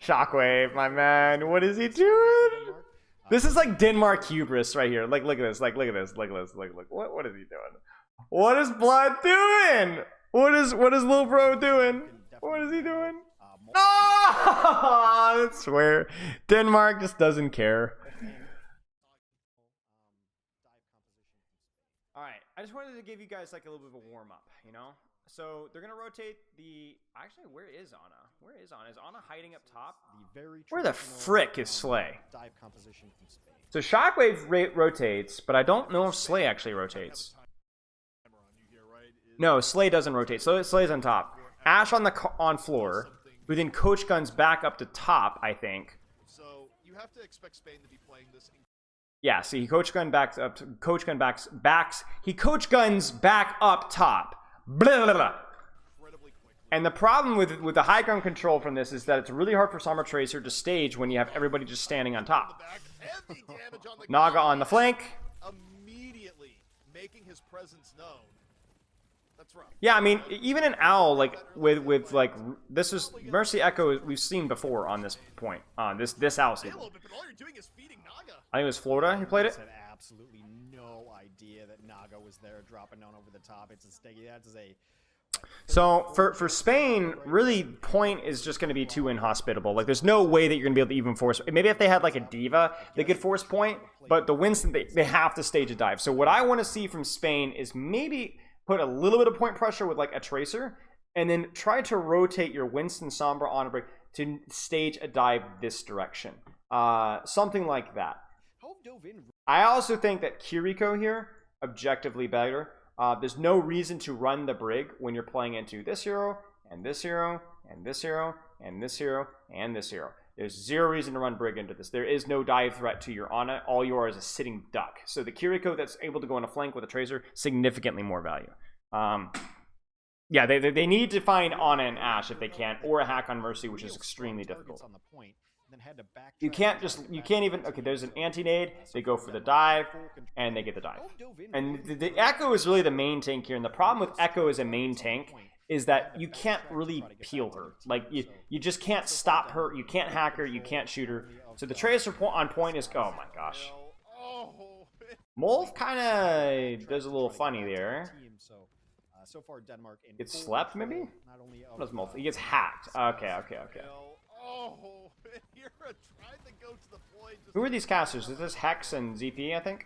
Shockwave, my man. What is he doing? This is like Denmark hubris right here. Like, look at this. Like, look at this. Look, what is he doing? What is Blood doing? What is little bro doing? What is he doing? Oh, I swear. Denmark just doesn't care. Alright, I just wanted to give you guys like a little bit of a warm-up, you know? So they're gonna rotate the. Actually, where is Ana? Where is Ana? Is Ana hiding up top? Where the frick is Slay? So Shockwave rotates, but I don't know if Slay actually rotates. No, Slay doesn't rotate. So Slay's on top. Ash on floor, who then coach guns back up to top, I think. So you have to expect Spain to be playing this. Yeah, so he coach gun backs up. He coach guns back up top. Blah, blah, blah. And the problem with the high ground control from this is that it's really hard for Sombra Tracer to stage when you have everybody just standing on top. Naga on the flank. Immediately making his presence known. That's rough. Yeah, I mean, even an Owl, like, with like, this is Mercy Echo we've seen before on this point, this Owl season. I think it was Florida who played it. Absolutely no idea that Naga was there dropping down over the top. It's a sticky. That's a. So for Spain, really, point is just going to be too inhospitable. Like, there's no way that you're going to be able to even force. Maybe if they had like a diva, they could force point. But the Winston, they have to stage a dive. So what I want to see from Spain is maybe put a little bit of point pressure with like a tracer, and then try to rotate your Winston Sombra on a break to stage a dive this direction. Something like that. I also think that Kiriko here, objectively better. There's no reason to run the Brig when you're playing into this hero, and this hero, and this hero, and this hero, and this hero. There's zero reason to run Brig into this. There is no dive threat to your Ana. All you are is a sitting duck. So the Kiriko that's able to go on a flank with a Tracer, significantly more value. Yeah, they need to find Ana and Ashe if they can, or a hack on Mercy, which is extremely difficult. You can't even, okay, there's an anti-nade, they go for the dive, and they get the dive. And the Echo is really the main tank here, and the problem with Echo as a main tank is that you can't really peel her. Like, you just can't stop her, you can't hack her, you can't shoot her. So the Tracer on point is, oh my gosh. Molf kind of does a little funny there. Gets slept, maybe? What does Molf? He gets hacked. Okay. Who are these casters? Is this Hex and ZP, I think?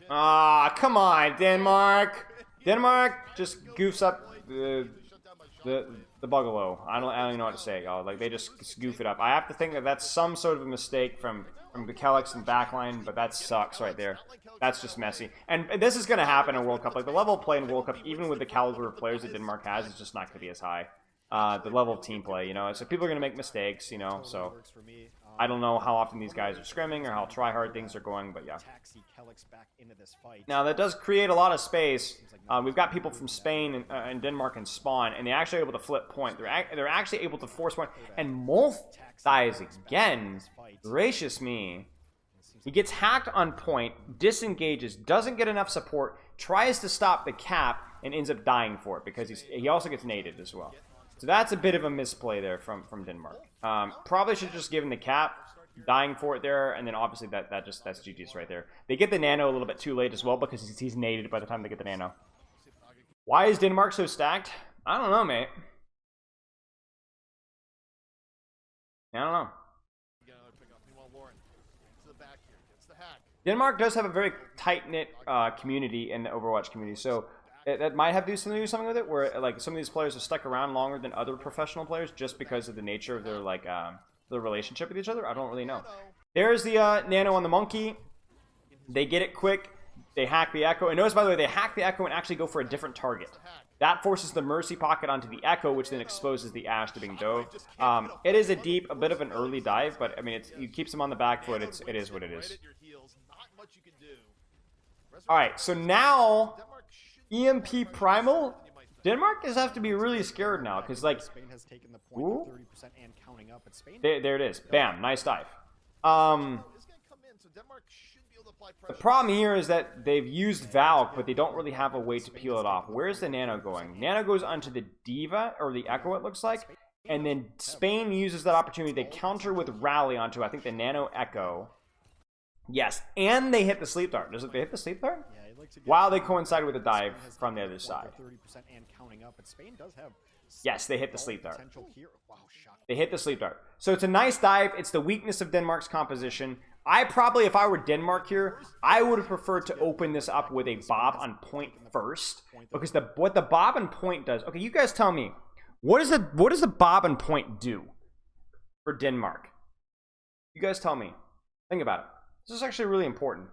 Ah, come on, Denmark! Denmark just goofs up the Bugalo. I don't even know what to say, y'all. Like, they just goof it up. I have to think that that's some sort of a mistake from the Kellex and backline, but that sucks right there. That's just messy. And this is going to happen in World Cup. Like, the level of play in World Cup, even with the caliber of players that Denmark has, is just not going to be as high. The level of team play, you know. So people are going to make mistakes, you know. So I don't know how often these guys are scrimming or how try-hard things are going, but yeah. Now, that does create a lot of space. We've got people from Spain and Denmark and Spawn, and they're actually able to flip point. They're actually able to force point. And Molf dies again. Gracious me. He gets hacked on point, disengages, doesn't get enough support, tries to stop the cap, and ends up dying for it because he also gets naded as well. So that's a bit of a misplay there from Denmark. Probably should have just given the cap, dying for it there, and then obviously that's GG's right there. They get the nano a little bit too late as well because he's naded by the time they get the nano. Why is Denmark so stacked? I don't know, mate. I don't know. Denmark does have a very tight-knit community in the Overwatch community, so that might have to do something with it, where like some of these players are stuck around longer than other professional players just because of the nature of their like their relationship with each other. I don't really know. There's the nano on the monkey. They get it quick. They hack the Echo. And notice, by the way, they hack the Echo and actually go for a different target. That forces the Mercy pocket onto the Echo, which then exposes the Ashe to being dove. It is a bit of an early dive, but I mean, it keeps them on the back foot. It is what it is. All right, so now EMP Primal. Denmark is have to be really scared now because like, ooh, there it is. Bam, nice dive. The problem here is that they've used Valk, but they don't really have a way to peel it off. Where's the Nano going? Nano goes onto the Diva, or the Echo, it looks like. And then Spain uses that opportunity. They counter with Rally onto, I think, the Nano Echo. Yes, and they hit the Sleep Dart. Does it? They hit the Sleep Dart? While they coincide with a dive from the other side. Yes, they hit the Sleep Dart. They hit the Sleep Dart. So it's a nice dive. It's the weakness of Denmark's composition. I probably, if I were Denmark here, I would have preferred to open this up with a Bob on point first. Because what the Bob on point does... Okay, you guys tell me. What does the Bob on point do for Denmark? You guys tell me. Think about it. This is actually really important.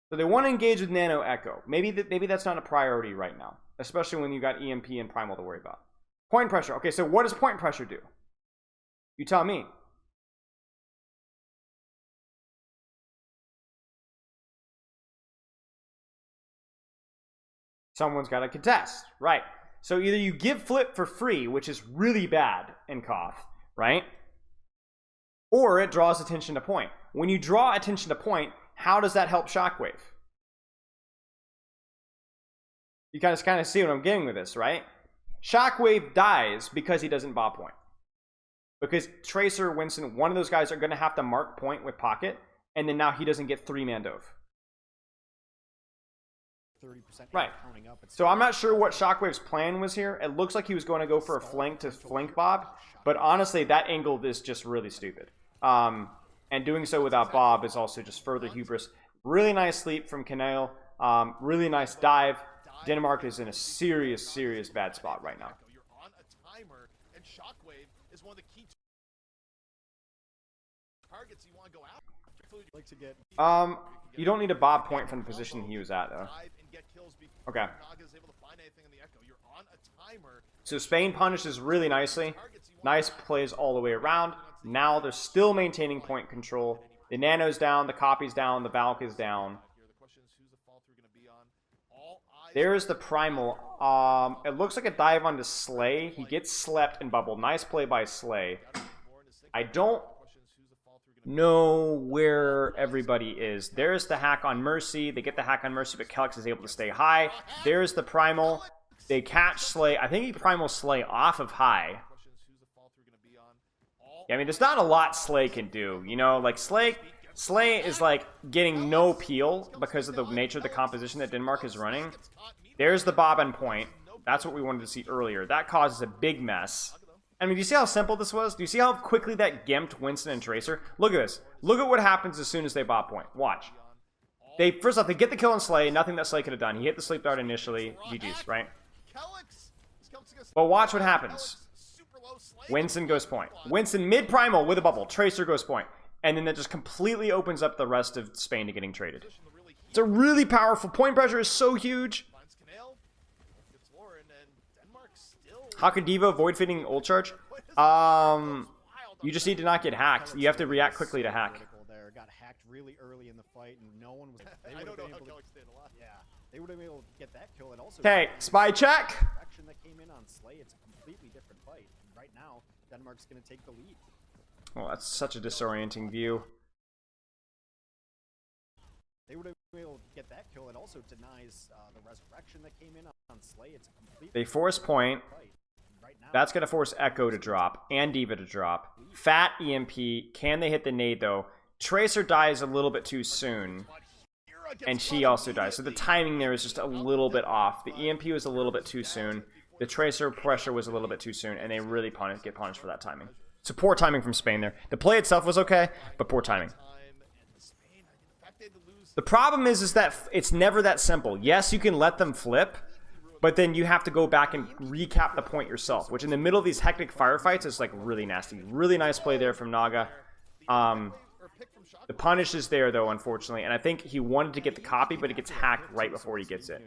So they want to engage with Nano Echo. Maybe that's not a priority right now. Especially when you got EMP and Primal to worry about. Point pressure. Okay, so what does point pressure do? You tell me. Someone's got to contest. Right. So either you give flip for free, which is really bad in KOTH, right? Or it draws attention to point. When you draw attention to point, how does that help Shockwave? You guys kind of see what I'm getting with this, right? Shockwave dies because he doesn't Bob point. Because Tracer, Winston, one of those guys are going to have to mark point with Pocket, and then now he doesn't get 3-man dove. Right. So I'm not sure what Shockwave's plan was here. It looks like he was going to go for a flank to flank Bob, but honestly, that angle is just really stupid. And doing so without Bob is also just further hubris. Really nice sleep from Canale. Really nice dive. Denmark is in a serious, serious bad spot right now. You're on a timer, and Shockwave is one of the key targets you want to go after. You don't need a Bob point from the position he was at, though. Okay. So Spain punishes really nicely. Nice plays all the way around. Now they're still maintaining point control. The Nano's down, the Copy's down, the Valk is down. There's the Primal. It looks like a dive onto Slay. He gets slept and bubbled. Nice play by Slay. I don't know where everybody is. There's the hack on Mercy. They get the hack on Mercy, but Kellex is able to stay high. There's the Primal. They catch Slay. I think he Primal Slay off of high. Yeah, I mean, there's not a lot Slay can do. You know, like Slay is like getting no peel because of the nature of the composition that Denmark is running. There's the Bob and point. That's what we wanted to see earlier. That causes a big mess. I mean, do you see how simple this was? Do you see how quickly that gimped Winston and Tracer? Look at this. Look at what happens as soon as they Bob point. Watch. First off, they get the kill on Slay. Nothing that Slay could have done. He hit the sleep dart initially. GG's, right? But watch what happens. Winston goes point. Winston mid-primal with a bubble. Tracer goes point. And then that just completely opens up the rest of Spain to getting traded. It's a really powerful. Point pressure is so huge. How could Diva avoid fitting ult charge? You just need to not get hacked. You have to react quickly to hack. Got hacked really early in the fight, and no one was. They would have been able to. Yeah, they would have been able to get that kill. And also, okay, spy check. That came in on Slay. It's a completely different fight. And right now, Denmark's going to take the lead. Well, that's such a disorienting view. They would have been able to get that kill. It also denies the resurrection that came in on Slay. It's a completely. They force point. That's going to force Echo to drop and Diva to drop. Fat EMP. Can they hit the nade, though? Tracer dies a little bit too soon. And she also dies. So the timing there is just a little bit off. The EMP was a little bit too soon. The Tracer pressure was a little bit too soon. And they really get punished for that timing. So poor timing from Spain there. The play itself was okay, but poor timing. The problem is that it's never that simple. Yes, you can let them flip. But then you have to go back and recap the point yourself, which in the middle of these hectic firefights is like really nasty. Really nice play there from Naga. The punish is there though, unfortunately, and I think he wanted to get the copy, but it gets hacked right before he gets it.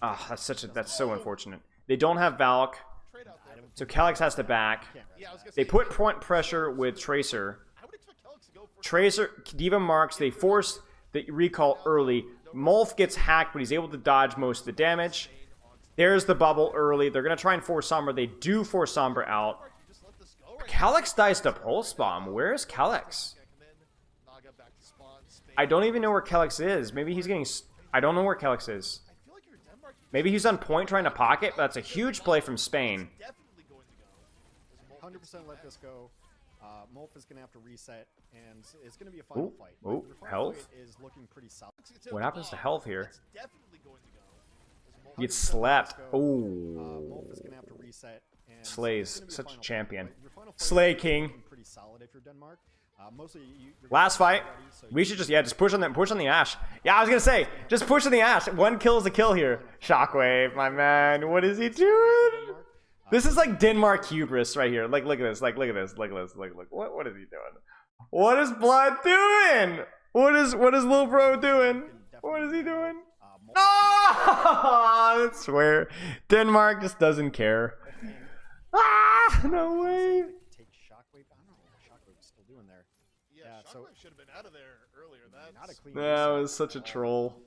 Ah, that's so unfortunate. They don't have Valk, so Kellex has to back. They put point pressure with Tracer. Tracer, Diva marks. They force the recall early. Molf gets hacked, but he's able to dodge most of the damage. There's the bubble early. They're going to try and force Sombra. They do force Sombra out. Kellex dies to Pulse Bomb. Where's Kellex? I don't even know where Kellex is. Maybe he's getting... I don't know where Kellex is. I feel like you're Denmark. Maybe he's on point trying to pocket, but that's a huge play from Spain. Definitely going to go. 100% let this go. Molf is gonna have to reset, and it's gonna be a final fight. Ooh, The final Helv? fight is looking pretty solid. What happens to Helv here? It's definitely going to go. He gets slapped. Molf is Ooh. gonna have to reset. And Slays, it's gonna be a such a final champion. fight. Your final fight Slay is King. looking pretty solid if you're Denmark. Mostly you're Last fight. We should just, yeah, just push on the Ash. Yeah, I was gonna say, just push on the Ash. One kill is a kill here. Shockwave, my man. What is he doing? This is like Denmark hubris right here. Like, look at this. Like, look at this. Look, what is he doing? What is Blood doing? What is little bro doing? What is he doing? Oh, I swear, Denmark just doesn't care. Ah, no way. Take Shockwave. I don't know what Shockwave is still doing there. Yeah, so- Shockwave should have been out of there earlier. Not a clean That reset was such a at all. troll.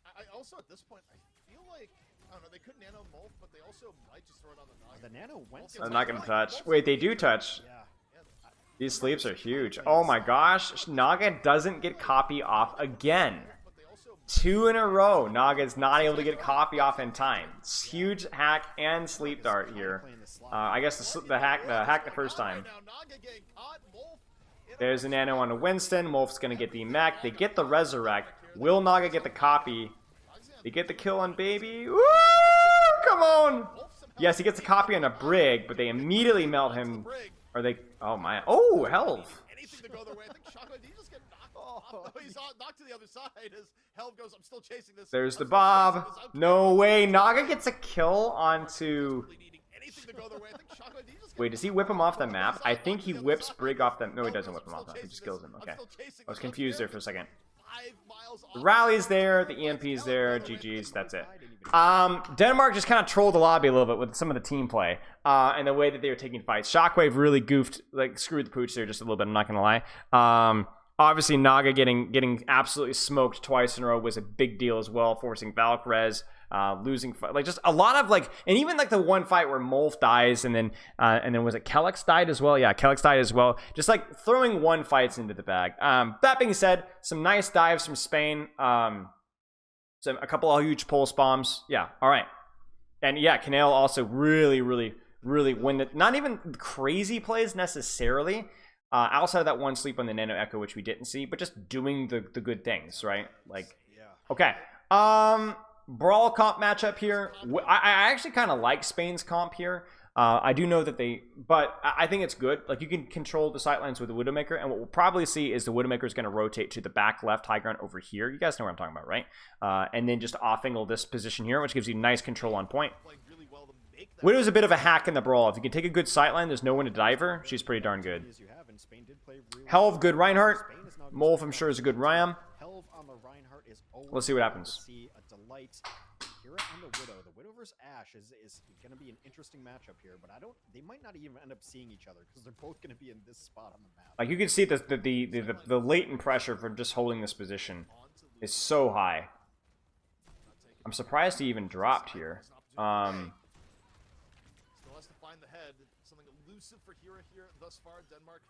I also at this point, I feel like I don't know. They could nano Molf, but they also might just throw it on the Nog. The nano went. I'm not gonna touch. Wait, they do touch. Yeah. These sleeps are huge. Oh my gosh, Naga doesn't get copy off again. 2 in a row. Naga's not able to get copy off in time. It's huge hack and sleep dart here. I guess the hack the first time. There's a nano on a Winston. Wolf's gonna get the mech. They get the resurrect. Will Naga get the copy? They get the kill on Baby. Woo! Come on! Yes, he gets a copy on a Brig, but they immediately melt him. Or they... Oh my... Oh, Helv! Anything to go their way. I think Shockwave, did he just get knocked off? No, he's knocked to the other side as Helv goes, I'm still chasing this. There's the Bob. No way. Naga gets a kill onto... Wait, does he whip him off the map? I think he whips Brig off the... No, he doesn't whip him off the map. He just kills him. Okay. I was confused there for a second. The rally's there. The EMP's there. GG's. That's it. Denmark just kind of trolled the lobby a little bit with some of the team play and the way that they were taking fights. Shockwave really goofed, like screwed the pooch there just a little bit. I'm not gonna lie. Obviously Naga getting absolutely smoked twice in a row was a big deal as well, forcing Valkyries, losing like just a lot of like, and even like the one fight where Molf dies and then was it Kellex died as well? Yeah, Kellex died as well. Just like throwing one fights into the bag. That being said, some nice dives from Spain. A couple of huge pulse bombs. Yeah, all right. And yeah, Canale also really when the not even crazy plays necessarily. Outside of that one sleep on the Nano Echo, which we didn't see, but just doing the good things, right? Like, okay. Brawl comp matchup here. I actually kind of like Spain's comp here. I do know that but I think it's good. Like, you can control the sightlines with the Widowmaker, and what we'll probably see is the Widowmaker is going to rotate to the back left high ground over here. You guys know what I'm talking about, right? And then just off-angle this position here, which gives you nice control on point. Widow's a bit of a hack in the Brawl. If you can take a good sightline, there's no one to dive her. She's pretty darn good. Helv, good Reinhardt. Molf, I'm sure, is a good Ram. Let's see what happens. On the Widow. The Widow versus Ash is going to be an interesting matchup here, but they might not even end up seeing each other because they're both going to be in this spot on the map. Like, you can see the latent pressure for just holding this position is so high. I'm surprised he even dropped here. Still has to find the head. Something elusive for Hira here thus far. Denmark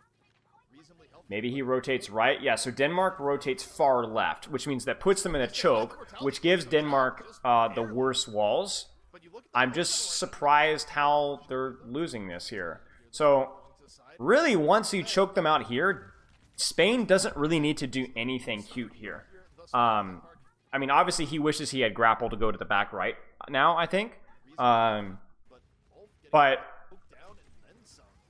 reasonably healthy. Maybe he rotates right. Yeah, so Denmark rotates far left, which means that puts them in a choke, which gives Denmark the worst walls. I'm just surprised how they're losing this here. So, really, once you choke them out here, Spain doesn't really need to do anything cute here. I mean, obviously, he wishes he had grapple to go to the back right now, I think. But,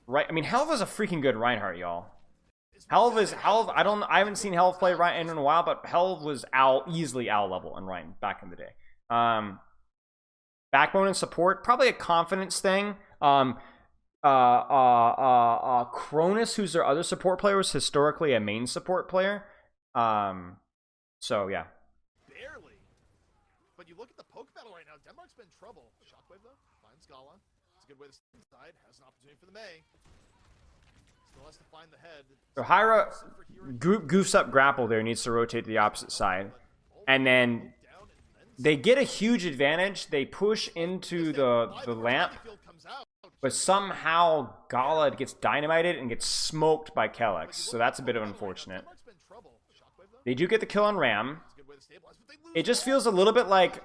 right, I mean, Helv is a freaking good Reinhardt, y'all. Helv, I haven't seen Helv play Ryan in a while, but Helv was easily owl level in Ryan back in the day. Backbone and support, probably a confidence thing. Cronus, who's their other support player, was historically a main support player. So yeah. Barely. But you look at the poke battle right now, Denmark's been in trouble. Shockwave though, finds Gala. It's a good way to stay inside, has an opportunity for the May. Still has to find the head. So Hyra goofs up grapple there, needs to rotate to the opposite side. And then they get a huge advantage. They push into the lamp, but somehow Gala gets dynamited and gets smoked by Kellex. So that's a bit of unfortunate. They do get the kill on Ram. It's a good way to stabilize, but they lose It just the ball. feels a little bit like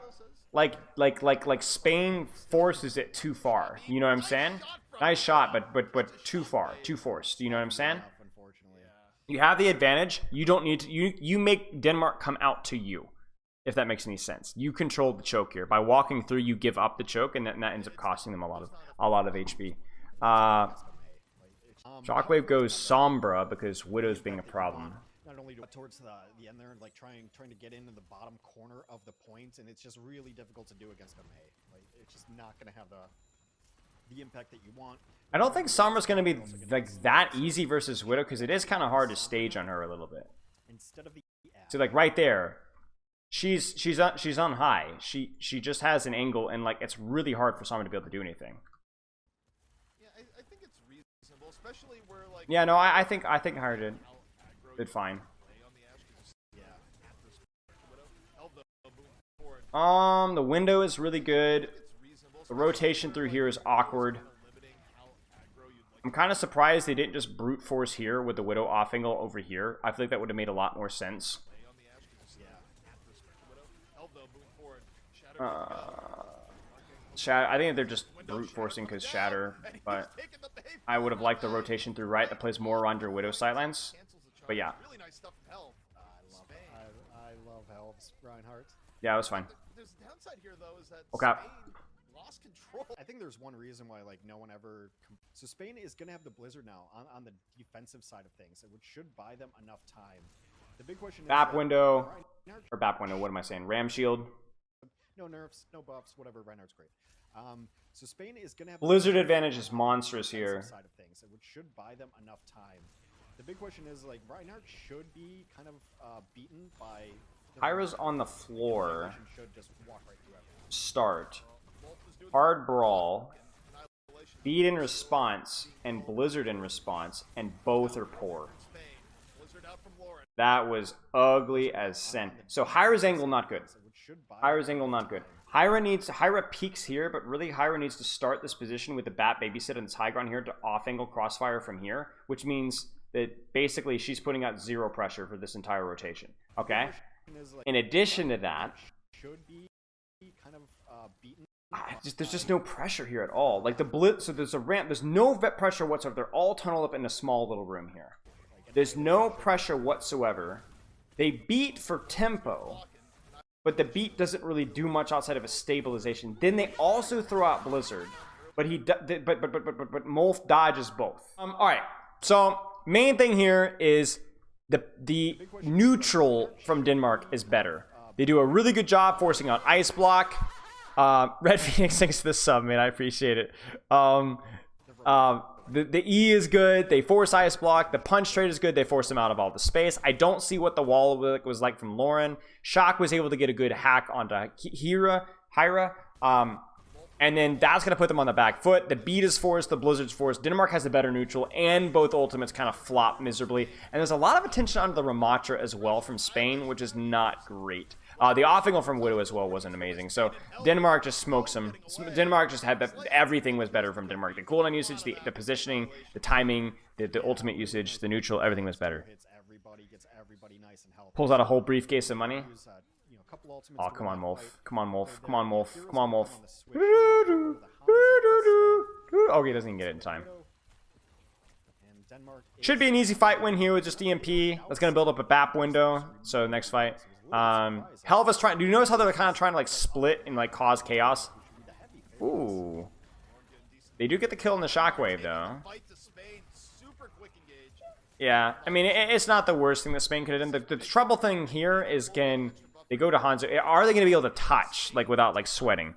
Says. Spain forces it too far. You know what I'm saying? Nice shot, but too far, too forced. You know what I'm saying? Unfortunately. You have the advantage. You don't need to. You make Denmark come out to you, if that makes any sense. You control the choke here. By walking through, you give up the choke, and that ends up costing them a lot of HP. Shockwave goes Sombra because Widow's being a problem. Not only towards the end there, like trying to get into the bottom corner of the point, and it's just really difficult to do against a Mei. Like it's just not going to have the impact that you want. I don't think Sombra's going to be like that easy versus Widow because it is kind of hard to stage on her a little bit. Instead of the So like right there, she's on high. She just has an angle, and like it's really hard for Sombra to be able to do anything. Yeah, I think it's reasonable, especially where like. Yeah, no, I think Hire did fine. The window is really good. The rotation through here is awkward. I'm kind of surprised they didn't just brute force here with the Widow off angle over here. I feel like that would have made a lot more sense. Shatter, I think they're just brute forcing because Shatter, but I would have liked the rotation through right that plays more around your Widow sidelines. But yeah. Really nice stuff from Helv. I love Helv's Reinhardt. Yeah, it was fine. There's a downside here though is that Okay. Spain lost control. I think there's one reason why like no one ever. So Spain is gonna have the Blizzard now on the defensive side of things, which should buy them enough time. The big question is Bap that window, Reinhardt- or Bap window, what am I saying? Ram shield. no nerfs, no buffs, whatever. Reinhardt's great. So Spain is gonna have Blizzard advantage is monstrous here. Side of things, which should buy them enough time. The big question is like Reinhardt should be kind of beaten by. Hyra's on the floor. Should just walk right through everything. Start. Hard brawl. Beat in response and Blizzard in response, and both are poor. That was ugly as sin. So Hyra's angle not good. Hyra's angle not good. Hyra peaks here, but really Hyra needs to start this position with the bat babysit on this high ground here to off angle crossfire from here, which means that basically she's putting out zero pressure for this entire rotation. Okay. In addition to that, should be kind of beaten. there's just no pressure here at all. Like the blitz, so there's a ramp. There's no vet pressure whatsoever. They're all tunneled up in a small little room here. There's no pressure whatsoever. They beat for tempo, but the beat doesn't really do much outside of a stabilization. Then they also throw out Blizzard, but Molf dodges both. All right. So main thing here is the neutral from Denmark is better. They do a really good job forcing out Ice Block. Red Phoenix, thanks to the sub, man. I appreciate it. The E is good. They force Ice Block. The punch trade is good. They force them out of all the space. I don't see what the wall was like from Lauren. Shock was able to get a good hack onto Hyra. And then that's going to put them on the back foot. The beat is forced. The Blizzard's forced. Denmark has a better neutral, and both ultimates kind of flop miserably. And there's a lot of attention onto the Ramatra as well from Spain, which is not great. The off-angle from Widow as well wasn't amazing. So Denmark just smokes them. Denmark just had everything was better from Denmark. The cooldown usage, the positioning, the timing, the ultimate usage, the neutral, everything was better. Pulls out a whole briefcase of money. Oh, come on, Molf. Come on, Molf. Come on, Molf. Come on, Molf. Okay, he doesn't even get it in time. Should be an easy fight win here with just EMP. That's going to build up a BAP window. So next fight. Helv is trying. Do you notice how they're kind of trying to like split and like cause chaos? Ooh. They do get the kill in the shockwave though. Yeah, I mean, it's not the worst thing that Spain could have done. The trouble thing here is can they go to Hanzo? Are they going to be able to touch like without like sweating?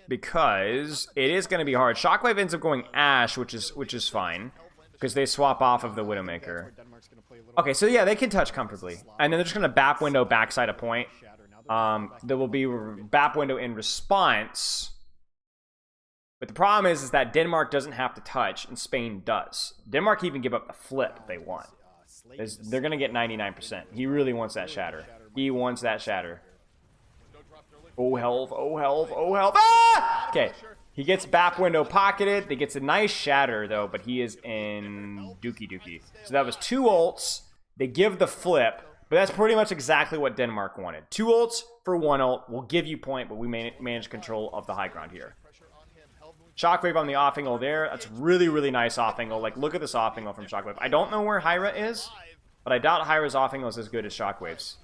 Because it is going to be hard. Shockwave ends up going Ash, which is fine because they swap off of the Widowmaker. Okay, so yeah, they can touch comfortably, and then they're just going to BAP window backside a point. There will be BAP window in response. But the problem is that Denmark doesn't have to touch, and Spain does. Denmark can even give up the flip if they want. They're going to get 99%. He really wants that shatter. He wants that shatter. Oh, Helv. Oh, Helv. Oh, Helv. Ah! Okay. He gets back window pocketed. He gets a nice shatter, though, but he is in Dookie Dookie. So that was 2 ults. They give the flip, but that's pretty much exactly what Denmark wanted. 2 ults for 1 ult. We'll give you point, but we manage control of the high ground here. Shockwave on the off angle there. That's really, really nice off angle. Like, look at this off angle from Shockwave. I don't know where Hyra is, but I doubt Hyra's off angle is as good as Shockwave's.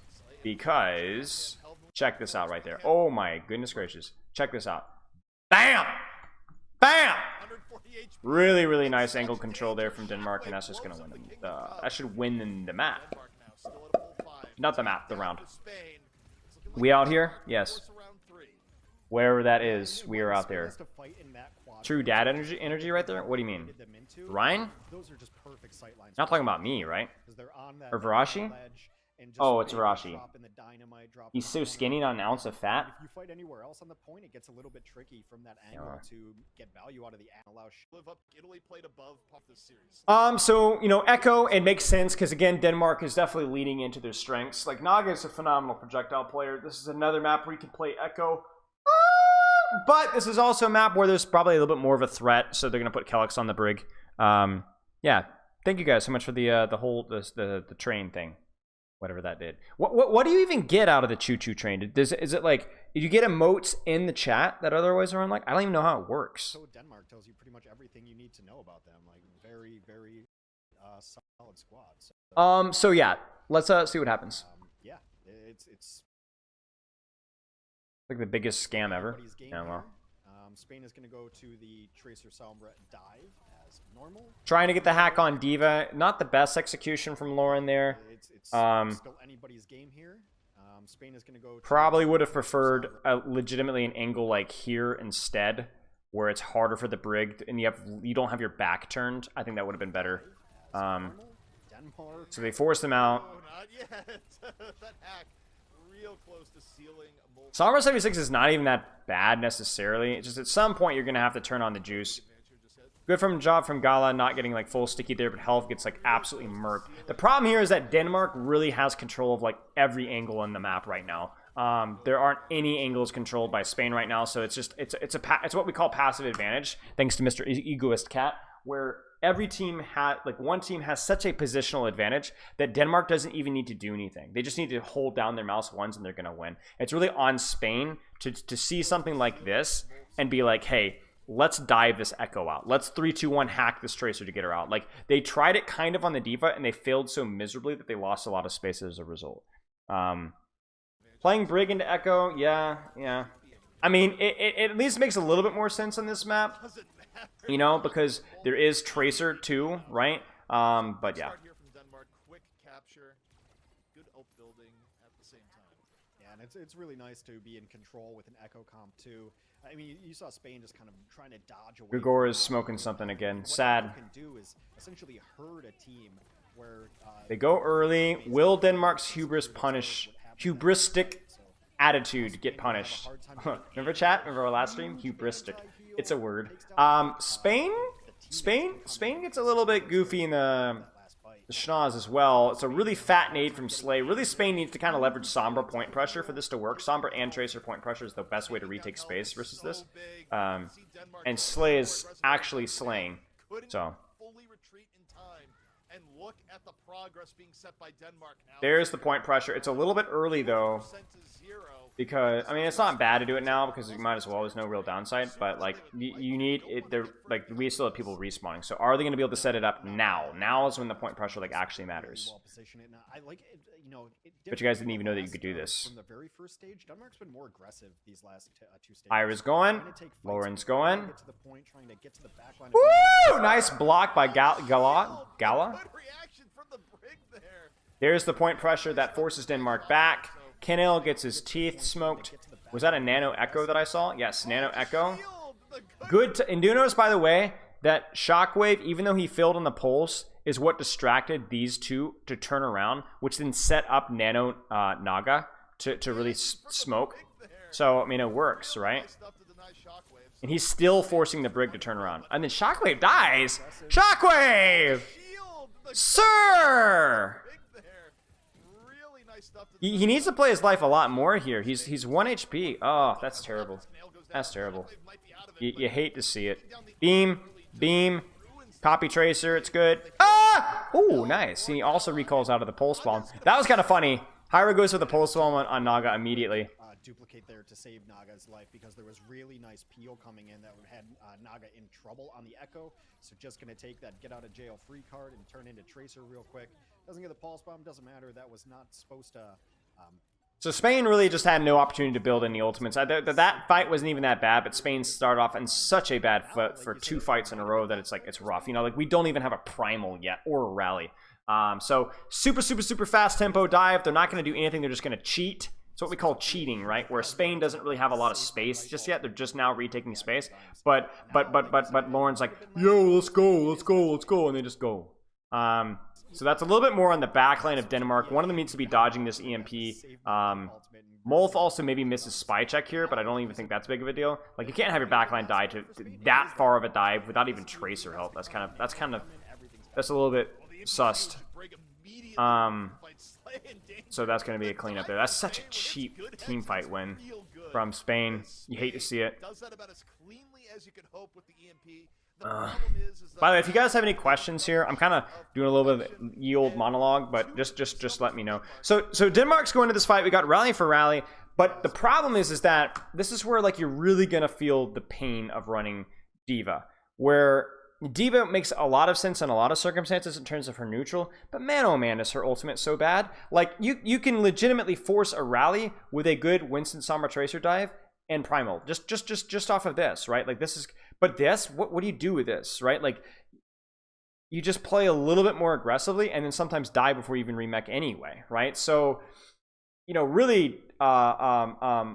Because, check this out right there. Oh my goodness gracious. Check this out. Bam! Bam! Really, really nice angle control there from Denmark, and that's just going to win them. That should win the map. Not the map, the round. We out here? Yes. Wherever that is, we are out there. True dad energy right there? What do you mean? Ryan? Not talking about me, right? Or Varashi? Oh, it's Varashi. He's so skinny, not an ounce of fat. If you fight anywhere else on the point, it gets a little bit tricky from that angle to get value out of the allow. Italy played above this series. So, you know, Echo, it makes sense because, again, Denmark is definitely leaning into their strengths. Like, Naga is a phenomenal projectile player. This is another map where you can play Echo. But this is also a map where there's probably a little bit more of a threat, so they're going to put Kelix on the brig. Yeah, thank you guys so much for the whole the train thing, whatever that did. What do you even get out of the choo-choo train? Is it like, did you get emotes in the chat that otherwise are unlike? I don't even know how it works. So Denmark tells you pretty much everything you need to know about them. Like, very, very solid squad. So yeah, let's see what happens. Yeah, it's like the biggest scam ever. Yeah, well. Spain is going to go to the Tracer Sombra dive as normal. Trying to get the hack on D.Va. Not the best execution from Lauren there. It's still anybody's game here. Spain is going to go. Probably would have preferred legitimately an angle like here instead, where it's harder for the brig and you don't have your back turned. I think that would have been better. So they forced them out. Oh, not yet. That hack real close to sealing. Sombra 76 is not even that bad necessarily. It's just at some point you're gonna have to turn on the juice. Good job from Gala, not getting like full sticky there, but Helv gets like absolutely murked. The problem here is that Denmark really has control of like every angle in the map right now. There aren't any angles controlled by Spain right now, so it's just it's what we call passive advantage, thanks to Mr. Egoist Cat, where every team one team has such a positional advantage that Denmark doesn't even need to do anything. They just need to hold down their mouse once and they're going to win. It's really on Spain to see something like this and be like, hey, let's dive this Echo out. Let's 3-2-1 hack this Tracer to get her out. Like, they tried it kind of on the D.Va and they failed so miserably that they lost a lot of space as a result. Playing Brig into Echo, yeah. I mean, it at least makes a little bit more sense on this map. You know, because there is Tracer too, right? But yeah. Quick capture, good ult building at the same time. Yeah, and it's really nice to be in control with an Echo comp too. I mean, you saw Spain just kind of trying to dodge away. Grigor is smoking something again. Sad. What you can do is essentially herd a team where they go early. Will Denmark's hubristic attitude get punished? Remember chat? Remember our last stream? Hubristic. It's a word. Spain gets a little bit goofy in the schnoz as well. It's a really fat nade from Slay. Really, Spain needs to kind of leverage Sombra point pressure for this to work. Sombra and Tracer point pressure is the best way to retake space versus this. And Slay is actually slaying. So there's the point pressure. It's a little bit early though, because I mean it's not bad to do it now because you might as well. There's no real downside, but like you need it. They're like we still have people respawning. So are they going to be able to set it up now? Now is when the point pressure like actually matters. But you guys didn't even know that you could do this. From the very first stage, Denmark's been more aggressive these last 2 stages. Ira's going. Lauren's going. Woo! Nice block by Gala. There's the point pressure that forces Denmark back. Kenil gets his teeth smoked. Was that a Nano Echo that I saw? Yes, Nano Echo. Good. And do you notice, by the way, that Shockwave, even though he failed on the pulse, is what distracted these two to turn around, which then set up Nano Naga to really smoke. So, I mean, it works, right? And he's still forcing the Brig to turn around. And then Shockwave dies! Shockwave! Sir! He needs to play his life a lot more here. He's 1 HP. Oh, that's terrible. That's terrible. You hate to see it. Beam, beam, copy tracer, it's good. Ah! Ooh, nice. And he also recalls out of the pulse bomb. That was kind of funny. Hyra goes for the pulse bomb on Naga immediately. Duplicate there to save Naga's life because there was really nice peel coming in that had Naga in trouble on the Echo. So just going to take that get out of jail free card and turn into Tracer real quick. Doesn't get the pulse bomb, doesn't matter. That was not supposed to... So Spain really just had no opportunity to build any ultimates. That fight wasn't even that bad, but Spain started off in such a bad foot for 2 fights in a row that it's like, it's rough. You know, like we don't even have a primal yet or a rally. So super fast tempo dive. They're not going to do anything. They're just going to cheat. It's what we call cheating, right? Where Spain doesn't really have a lot of space just yet. They're just now retaking space. But Lauren's like, yo, let's go, and they just go. So that's a little bit more on the back line of Denmark. One of them needs to be dodging this EMP. Molf also maybe misses spy check here, but I don't even think that's big of a deal. Like you can't have your backline die to that far of a dive without even tracer help. That's a little bit sussed. So that's going to be a cleanup there. That's such a cheap team fight win from Spain. You hate to see it. By the way, if you guys have any questions here, I'm kind of doing a little bit of ye old monologue, but just let me know. So Denmark's going to this fight. We got rally for rally, but the problem is that this is where like you're really going to feel the pain of running D.Va, where D.Va makes a lot of sense in a lot of circumstances in terms of her neutral, but man, oh man, is her ultimate so bad. Like, you can legitimately force a rally with a good Winston Sombra Tracer dive and Primal. Just off of this, right? Like, this is... But this, what do you do with this, right? Like, you just play a little bit more aggressively and then sometimes die before you even remech anyway, right? So, you know, really, Gala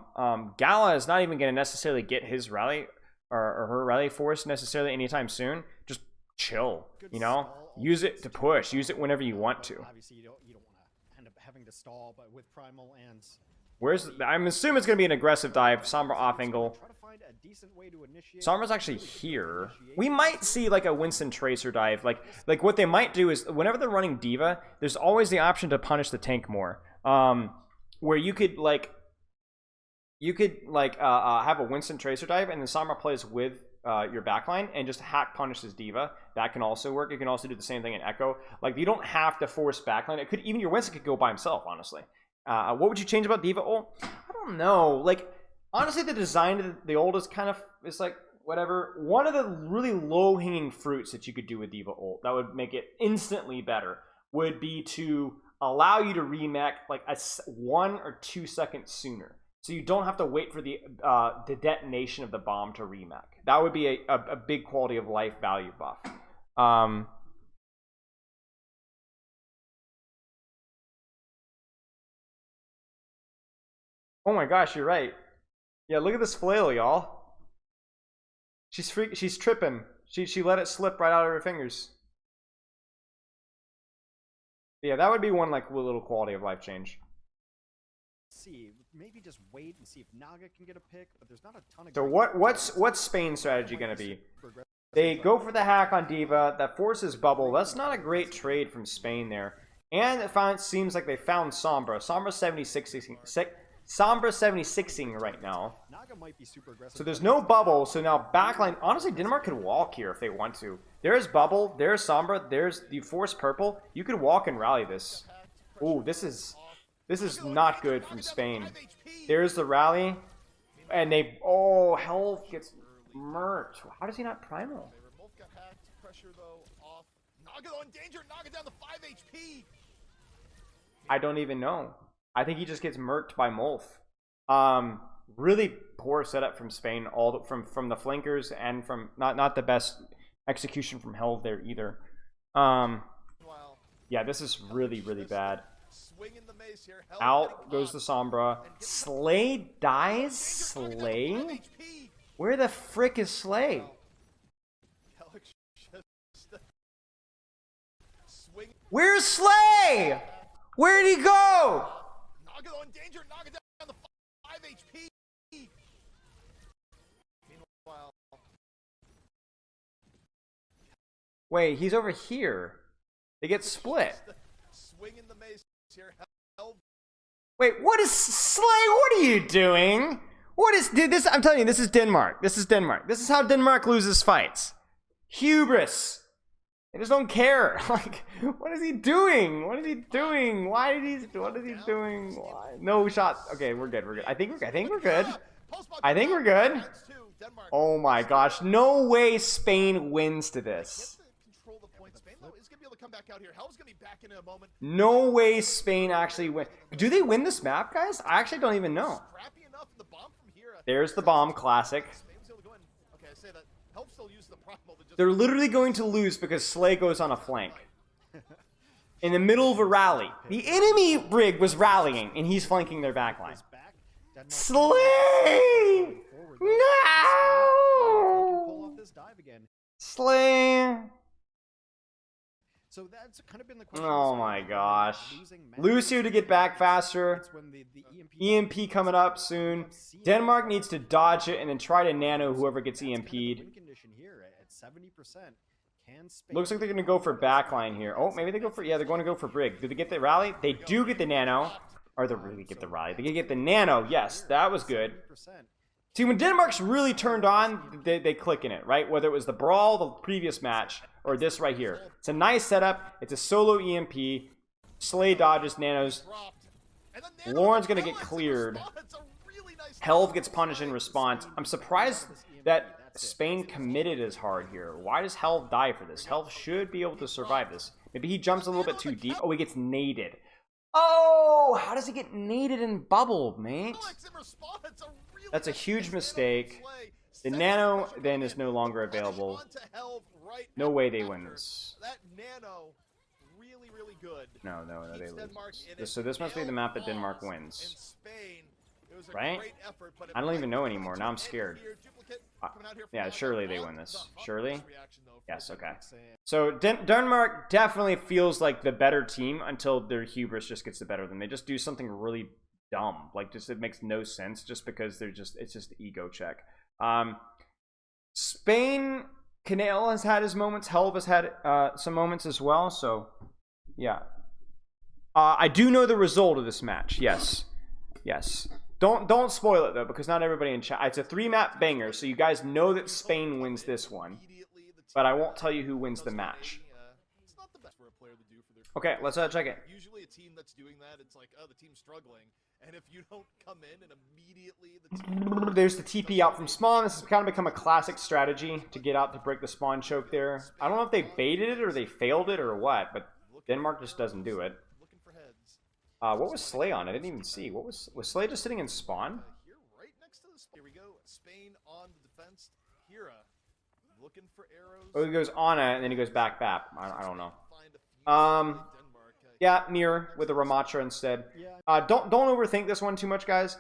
is not even going to necessarily get his rally... or her rally force necessarily anytime soon. Just chill, you know? Use it to push. Use it whenever you want to. Obviously, you don't want to end up having to stall, but with Primal and... I'm assuming it's going to be an aggressive dive. Sombra off angle. Sombra's actually here. We might see like a Winston Tracer dive. Like what they might do is whenever they're running D.Va, there's always the option to punish the tank more. Where you could have a Winston Tracer dive and then Sombra plays with your backline and just hack punishes D.Va. That can also work. You can also do the same thing in Echo. Like, you don't have to force backline. It could even your Winston could go by himself, honestly. What would you change about D.Va ult? I don't know. Like, honestly, the design of the ult is kind of, it's like, whatever. One of the really low-hanging fruits that you could do with D.Va ult that would make it instantly better would be to allow you to remech like 1 or 2 seconds sooner. So you don't have to wait for the detonation of the bomb to remech. That would be a big quality of life value buff. Oh my gosh, you're right. Yeah, look at this flail, y'all. She's tripping. She let it slip right out of her fingers. Yeah, that would be one like little quality of life change. See, maybe just wait and see if Naga can get a pick, but there's not a ton of... So what's Spain's strategy going to be? They go for the hack on D.Va. That forces Bubble. That's not a great trade from Spain there. And it seems like they found Sombra. Sombra's 76ing right now. Naga might be super aggressive. So there's no Bubble. So now backline... Honestly, Denmark could walk here if they want to. There's Bubble. There's Sombra. There's the Force Purple. You could walk and rally this. Ooh, this is not good from Spain. There's the rally. And they... Oh, Helv gets murked. How does he not primal? Both got hacked. Pressure, though, off. Naga, though, in danger. Naga down to 5 HP. I don't even know. I think he just gets murked by Molf. Really poor setup from Spain, from the flankers and from not the best execution from Helv there either. Yeah, this is really bad. Out goes the Sombra. Slay dies. Slay? Where the frick is Slay? Where's Slay? Where'd he go? Naga in danger. Naga down to 5 HP. Meanwhile, wait, he's over here. They get split. Swing in the maze here. Wait, what is Slay? What are you doing? What is, dude, this, I'm telling you, this is Denmark. This is Denmark. This is how Denmark loses fights. Hubris. They just don't care. Like, what is he doing? What is he doing? Why did he, what is he doing? Why? No shot. Okay, we're good, we're good. I think we're good. I think we're good. Oh my gosh, no way Spain wins to this. No way Spain actually win. Do they win this map, guys? I actually don't even know. There's the bomb, classic. They're literally going to lose because Slay goes on a flank. In the middle of a rally. The enemy rig was rallying, and he's flanking their backline. Slay! No! Slay! So that's kind of been the question. Oh my gosh. Lucio to get back faster. EMP coming up soon. Denmark needs to dodge it and then try to nano whoever gets EMP'd. Looks like they're going to go for backline here. Oh, maybe they go for, yeah, they're going to go for Brig. Do they get the rally? They do get the nano. Or they really get the rally. They get the nano. Yes, that was good. See, when Denmark's really turned on, they click in it, right? Whether it was the Brawl, the previous match, or this right here. It's a nice setup. It's a solo EMP. Slay dodges, nanos. Lauren's going to get cleared. Helv gets punished in response. I'm surprised that Spain committed as hard here. Why does Helv die for this? Helv should be able to survive this. Maybe he jumps a little bit too deep. Oh, he gets naded. Oh, how does he get naded and bubbled, mate? That's a huge mistake. The nano then is no longer available. No way they win this. No, they lose. So this must be the map that Denmark wins. Right? I don't even know anymore. Now I'm scared. Yeah, surely they win this. Surely? Yes, okay. So Denmark definitely feels like the better team until their hubris just gets the better of them. They just do something really dumb. Like, just it makes no sense just because they're just, it's just an ego check. Spain, Canale has had his moments. Helv has had some moments as well. So, yeah. I do know the result of this match. Yes. Yes. Don't spoil it though, because not everybody in chat. It's a 3-map banger, so you guys know that Spain wins this one, but I won't tell you who wins the match. Okay, let's check it. Usually a team that's doing that, it's like, oh, the team's struggling, and if you don't come in and immediately the team... There's the TP out from spawn. This has kind of become a classic strategy to get out to break the spawn choke there. I don't know if they baited it or they failed it or what, but Denmark just doesn't do it. What was Slay on? I didn't even see. What was Slay just sitting in spawn? Here, right next to this. Here we go. Spain on the defense. Hira looking for arrows. Oh, he goes on it and then he goes back. I don't know. Yeah, Mir with a Ramatra instead. Don't overthink this one too much, guys.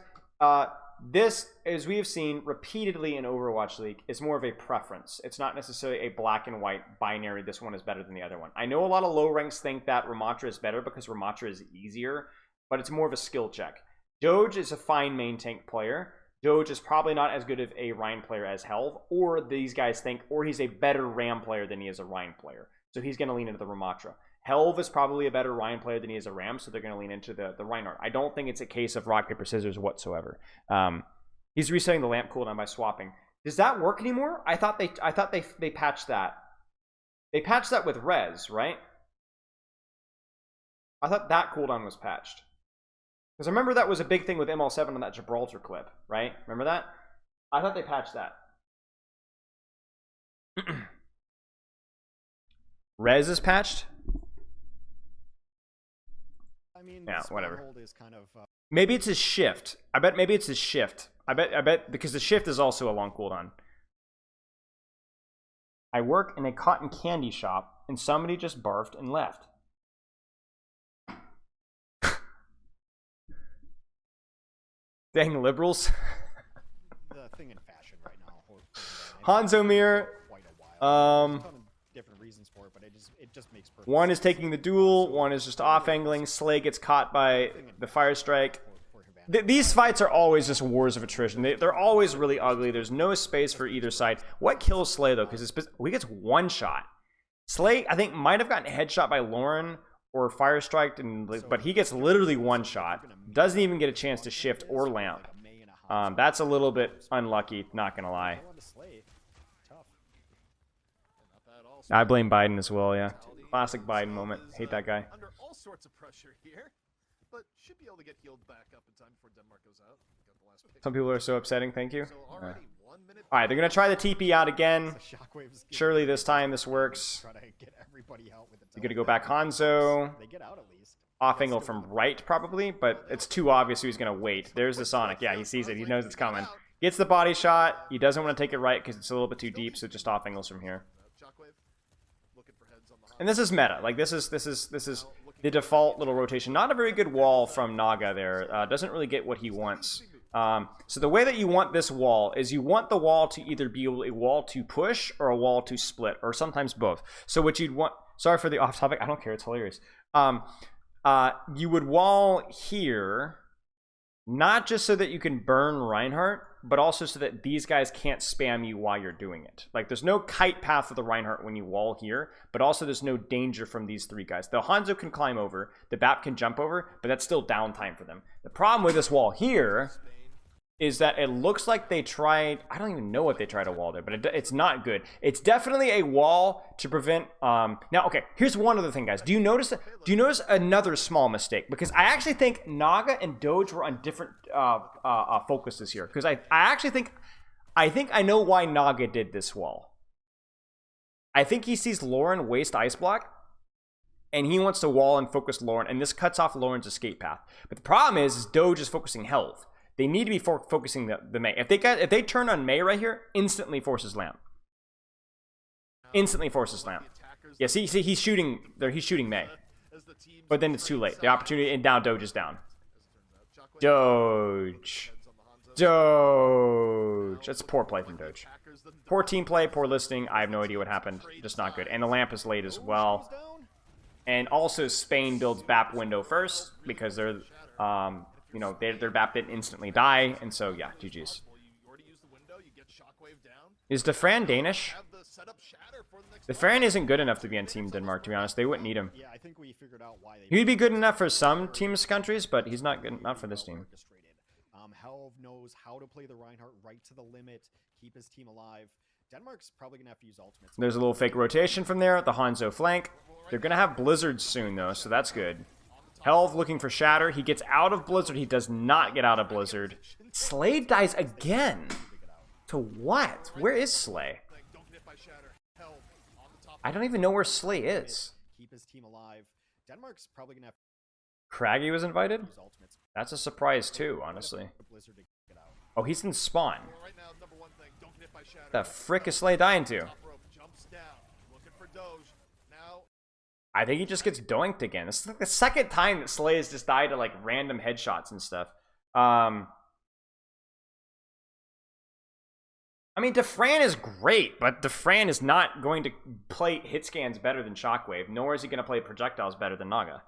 This, as we have seen repeatedly in Overwatch League, is more of a preference. It's not necessarily a black and white binary. This one is better than the other one. I know a lot of low ranks think that Ramatra is better because Ramatra is easier, but it's more of a skill check. Doge is a fine main tank player. Doge is probably not as good of a Rhine player as Helv, or these guys think, or he's a better Ram player than he is a Rhine player. So he's going to lean into the Ramatra. Helv is probably a better Rhine player than he is a Ram, so they're going to lean into the Reinhardt. I don't think it's a case of rock, paper, scissors whatsoever. He's resetting the lamp cooldown by swapping. Does that work anymore? I thought they patched that. They patched that with Res, right? I thought that cooldown was patched. Because I remember that was a big thing with ML7 on that Gibraltar clip, right? Remember that? I thought they patched that. Res is patched? I mean, yeah, whatever. Is kind of, maybe it's his shift. I bet maybe it's his shift. I bet because the shift is also a long cooldown. I work in a cotton candy shop and somebody just barfed and left. Dang liberals. The thing in fashion right now. Hanzo Mir. Different reasons for it, but it just makes perfect one sense. is taking the duel, one is just off angling. Slay gets caught by the fire strike. These fights are always just wars of attrition. They're always really ugly. There's no space for either side. What kills Slay though? Because he gets one shot. Slay, I think, might have gotten headshot by Lauren or fire striked, but he gets literally one shot. Doesn't even get a chance to shift or lamp. That's a little bit unlucky, not gonna lie. Going to Slay. Tough. Not bad at all. I blame Biden as well, yeah. Classic Biden moment. Hate that guy. Under all sorts of pressure here, but should be able to get healed back up in time before Denmark goes out. Got the last pick. Some people are so upsetting, thank you. So already 1 minute. Alright, they're gonna try the TP out again. The shockwaves. Surely this time this works. Try to get everybody out with the You're gonna go back Hanzo. They get out at least. Off angle from right, probably, but it's too obvious who he's gonna wait. There's the Sonic. Yeah, he sees it. He knows it's coming. Gets the body shot. He doesn't want to take it right because it's a little bit too deep, so just off angles from here. Shockwave looking for heads on the And this is meta. Like this is the default little rotation. Not a very good wall from Naga there. Doesn't really get what he wants. So the way that you want this wall is you want the wall to either be a wall to push or a wall to split, or sometimes both. So what you'd want. Sorry for the off topic. I don't care. It's hilarious. You would wall here, not just so that you can burn Reinhardt, but also so that these guys can't spam you while you're doing it. Like, there's no kite path for the Reinhardt when you wall here, but also there's no danger from these three guys. The Hanzo can climb over, the BAP can jump over, but that's still downtime for them. The problem with this wall here is that it looks like they tried, I don't even know if they tried a wall there, but it's not good. It's definitely a wall to prevent, now, okay, here's one other thing, guys. Do you notice another small mistake? Because I actually think Naga and Doge were on different focuses here. Because I actually think I know why Naga did this wall. I think he sees Lauren waste ice block, and he wants to wall and focus Lauren, and this cuts off Lauren's escape path. But the problem is Doge is focusing Helv. They need to be focusing the Mei. If they turn on Mei right here, instantly forces Lamp. Instantly forces Lamp. Yeah, see, he's shooting there. He's shooting Mei, but then it's too late. The opportunity, and now Doge is down. Doge. That's poor play from Doge. Poor team play, poor listening. I have no idea what happened. Just not good. And the Lamp is late as well. And also Spain builds BAP window first because they're you know, their BAP didn't instantly die, and so, yeah, GG's. Is DeFran Danish? DeFran isn't good enough to be on Team Denmark, to be honest. They wouldn't need him. Yeah, I think we figured out why He'd be good enough for some teams' countries, but he's not good enough for this team. Helv knows how to play the Reinhardt right to the limit, keep his team alive. Denmark's probably going to have to use ultimates. There's a little fake rotation from there, the Hanzo flank. They're going to have Blizzard soon, though, so that's good. Helv looking for Shatter. He gets out of Blizzard. He does not get out of Blizzard. Slay dies again. To what? Where is Slay? I don't even know where Slay is. Keep his team alive. Denmark's probably gonna have Craggy was invited? That's a surprise too, honestly. Oh, he's in spawn. The frick is Slay dying to? I think he just gets doinked again. This is like the second time that Slay has just died to like random headshots and stuff. I mean, DeFran is great, but DeFran is not going to play hit scans better than Shockwave, nor is he going to play projectiles better than Naga.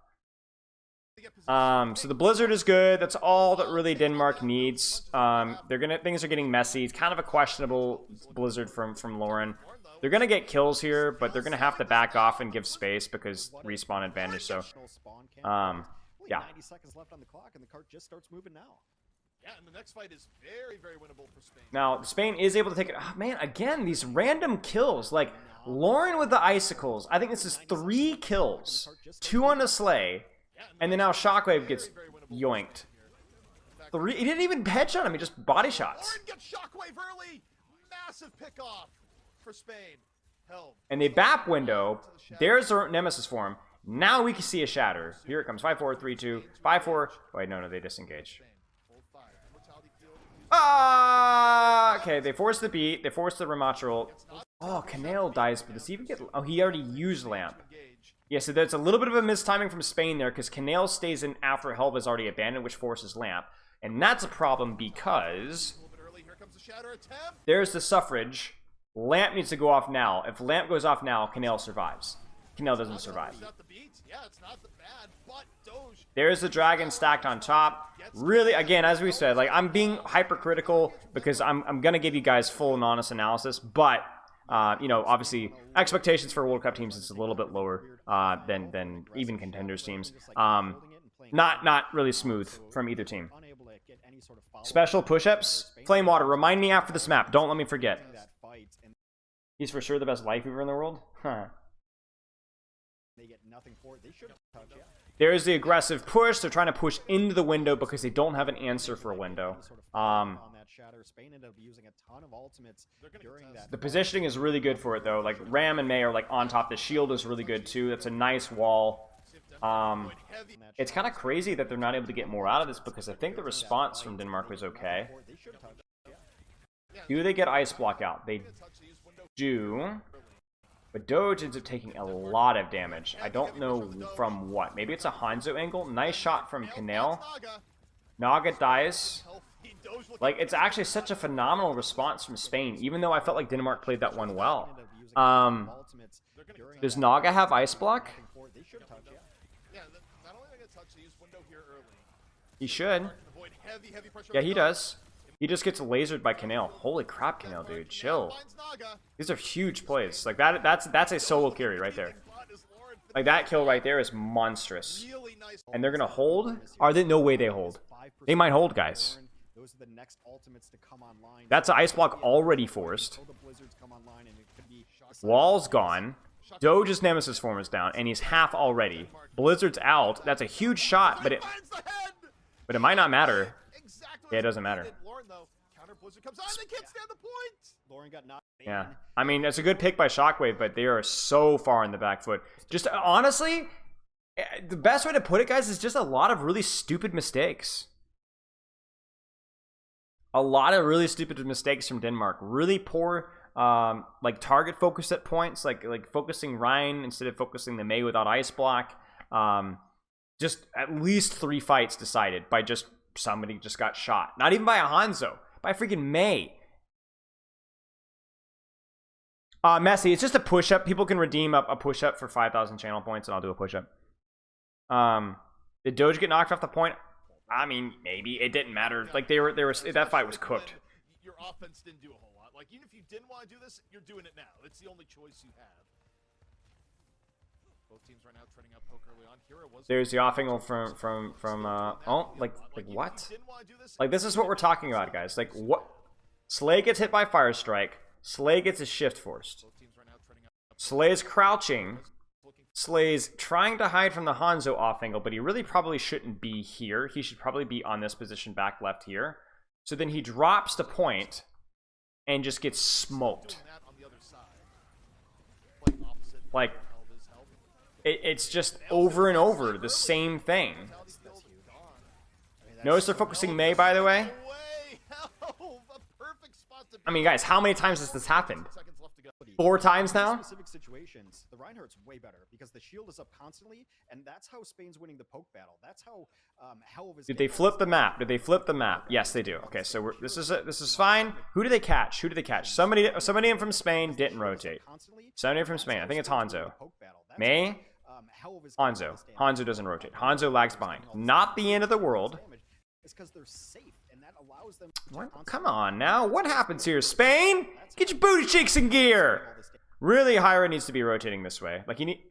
So the Blizzard is good. That's all that really Denmark needs. Things are getting messy. It's kind of a questionable Blizzard from Lauren. They're going to get kills here, but they're going to have to back off and give space because respawn advantage. So, yeah. 90 seconds left on the clock, and the cart just starts moving now. Yeah, and the next fight is very, very winnable for Spain. Now, Spain is able to take it. Oh, man, again, these random kills. Like, Lauren with the icicles. I think this is 3 kills. 2 on the Slay. And then now Shockwave gets yoinked. 3. He didn't even headshot him. He just body shots. Lauren gets Shockwave early. Massive pick off for Spain. Helv. And the BAP window, there's a nemesis for him. Now we can see a shatter. Here it comes. 5-4, 3-2, 5-4. Wait, no, they disengage. Ah! Okay, they force the beat. They force the Ramachal. Oh, Canale dies, but does he even get... Oh, he already used Lamp. Yeah, so there's a little bit of a mistiming from Spain there, because Canale stays in after Helv is already abandoned, which forces Lamp. And that's a problem because... There's the suffrage. Lamp needs to go off now. If Lamp goes off now, Canale survives. Canale doesn't survive. There's the dragon stacked on top. Really, again, as we said, like, I'm being hypercritical because I'm gonna give you guys full and honest analysis, but you know, obviously expectations for World Cup teams is a little bit lower than even contenders teams. Not really smooth from either team. any sort of follow-up. Special push-ups. Flame water. Remind me after this map. Don't let me forget. That fight, and He's for sure the best life weaver in the world. Huh. they get nothing for it. They should touch, yeah. There's the aggressive push. They're trying to push into the window because they don't have an answer for a window. On that shatter, Spain ended up using a ton of ultimates during that. The positioning is really good for it, though. Like, Ram and May are, like, on top. The shield is really good, too. That's a nice wall. It's kind of crazy that they're not able to get more out of this because I think the response from Denmark was okay. Do they get Ice Block out? They do. But Doge ends up taking a lot of damage. I don't know from what. Maybe it's a Hanzo angle. Nice shot from Kanel. Naga dies. Like, it's actually such a phenomenal response from Spain, even though I felt like Denmark played that one well. Does Naga have Ice Block? He should. Yeah, he does. He just gets lasered by Kanel. Holy crap, Kanel, dude. Chill. These are huge plays. Like, that's a solo carry right there. Like, that kill right there is monstrous. And they're gonna hold? Are they? No way they hold. They might hold, guys. That's an Ice Block already forced. Wall's gone. Doge's Nemesis form is down, and he's half already. Blizzard's out. That's a huge shot, but it might not matter. Yeah, it doesn't matter. Yeah, I mean, it's a good pick by Shockwave, but they are so far in the back foot. Just honestly, the best way to put it, guys, is just a lot of really stupid mistakes. A lot of really stupid mistakes from Denmark. Really poor, like, target focus at points, like focusing Ryan instead of focusing the Mei without Ice Block. Just at least 3 fights decided by just somebody just got shot. Not even by a Hanzo, by freaking Mei. Messy, it's just a push-up. People can redeem a push-up for 5,000 channel points, and I'll do a push-up. Did Doge get knocked off the point? I mean, maybe. It didn't matter. Like, that fight was cooked. Your offense didn't do a whole lot. Like, even if you didn't want to do this, you're doing it now. It's the only choice you have. Both teams right now treading out poke early on. Hero was There's the off angle from oh, like what? Like, this is what we're talking about, guys. Like, what? Slay gets hit by Fire Strike. Slay gets his shift forced. Slay's crouching. Slay's trying to hide from the Hanzo off angle, but he really probably shouldn't be here. He should probably be on this position back left here. So then he drops the point and just gets smoked. Like, it's just over and over the same thing. Notice they're focusing Mei, by the way. I mean, guys, how many times has this happened? 4 times now? Specific situations, the Reinhardt's way better because the shield is up constantly, and that's how Spain's winning the poke battle. That's how Helv is. Did they flip the map? Did they flip the map? Yes, they do. Okay, so this is fine. Who do they catch? Who do they catch? Somebody in from Spain didn't rotate. Somebody from Spain. I think it's Hanzo. Mei? Hanzo. Hanzo doesn't rotate. Hanzo lags behind. Not the end of the world. It's because they're safe, and that allows them. What? Come on now. What happens here? Spain? Get your booty cheeks in gear. Really, Hyra needs to be rotating this way. Like, you need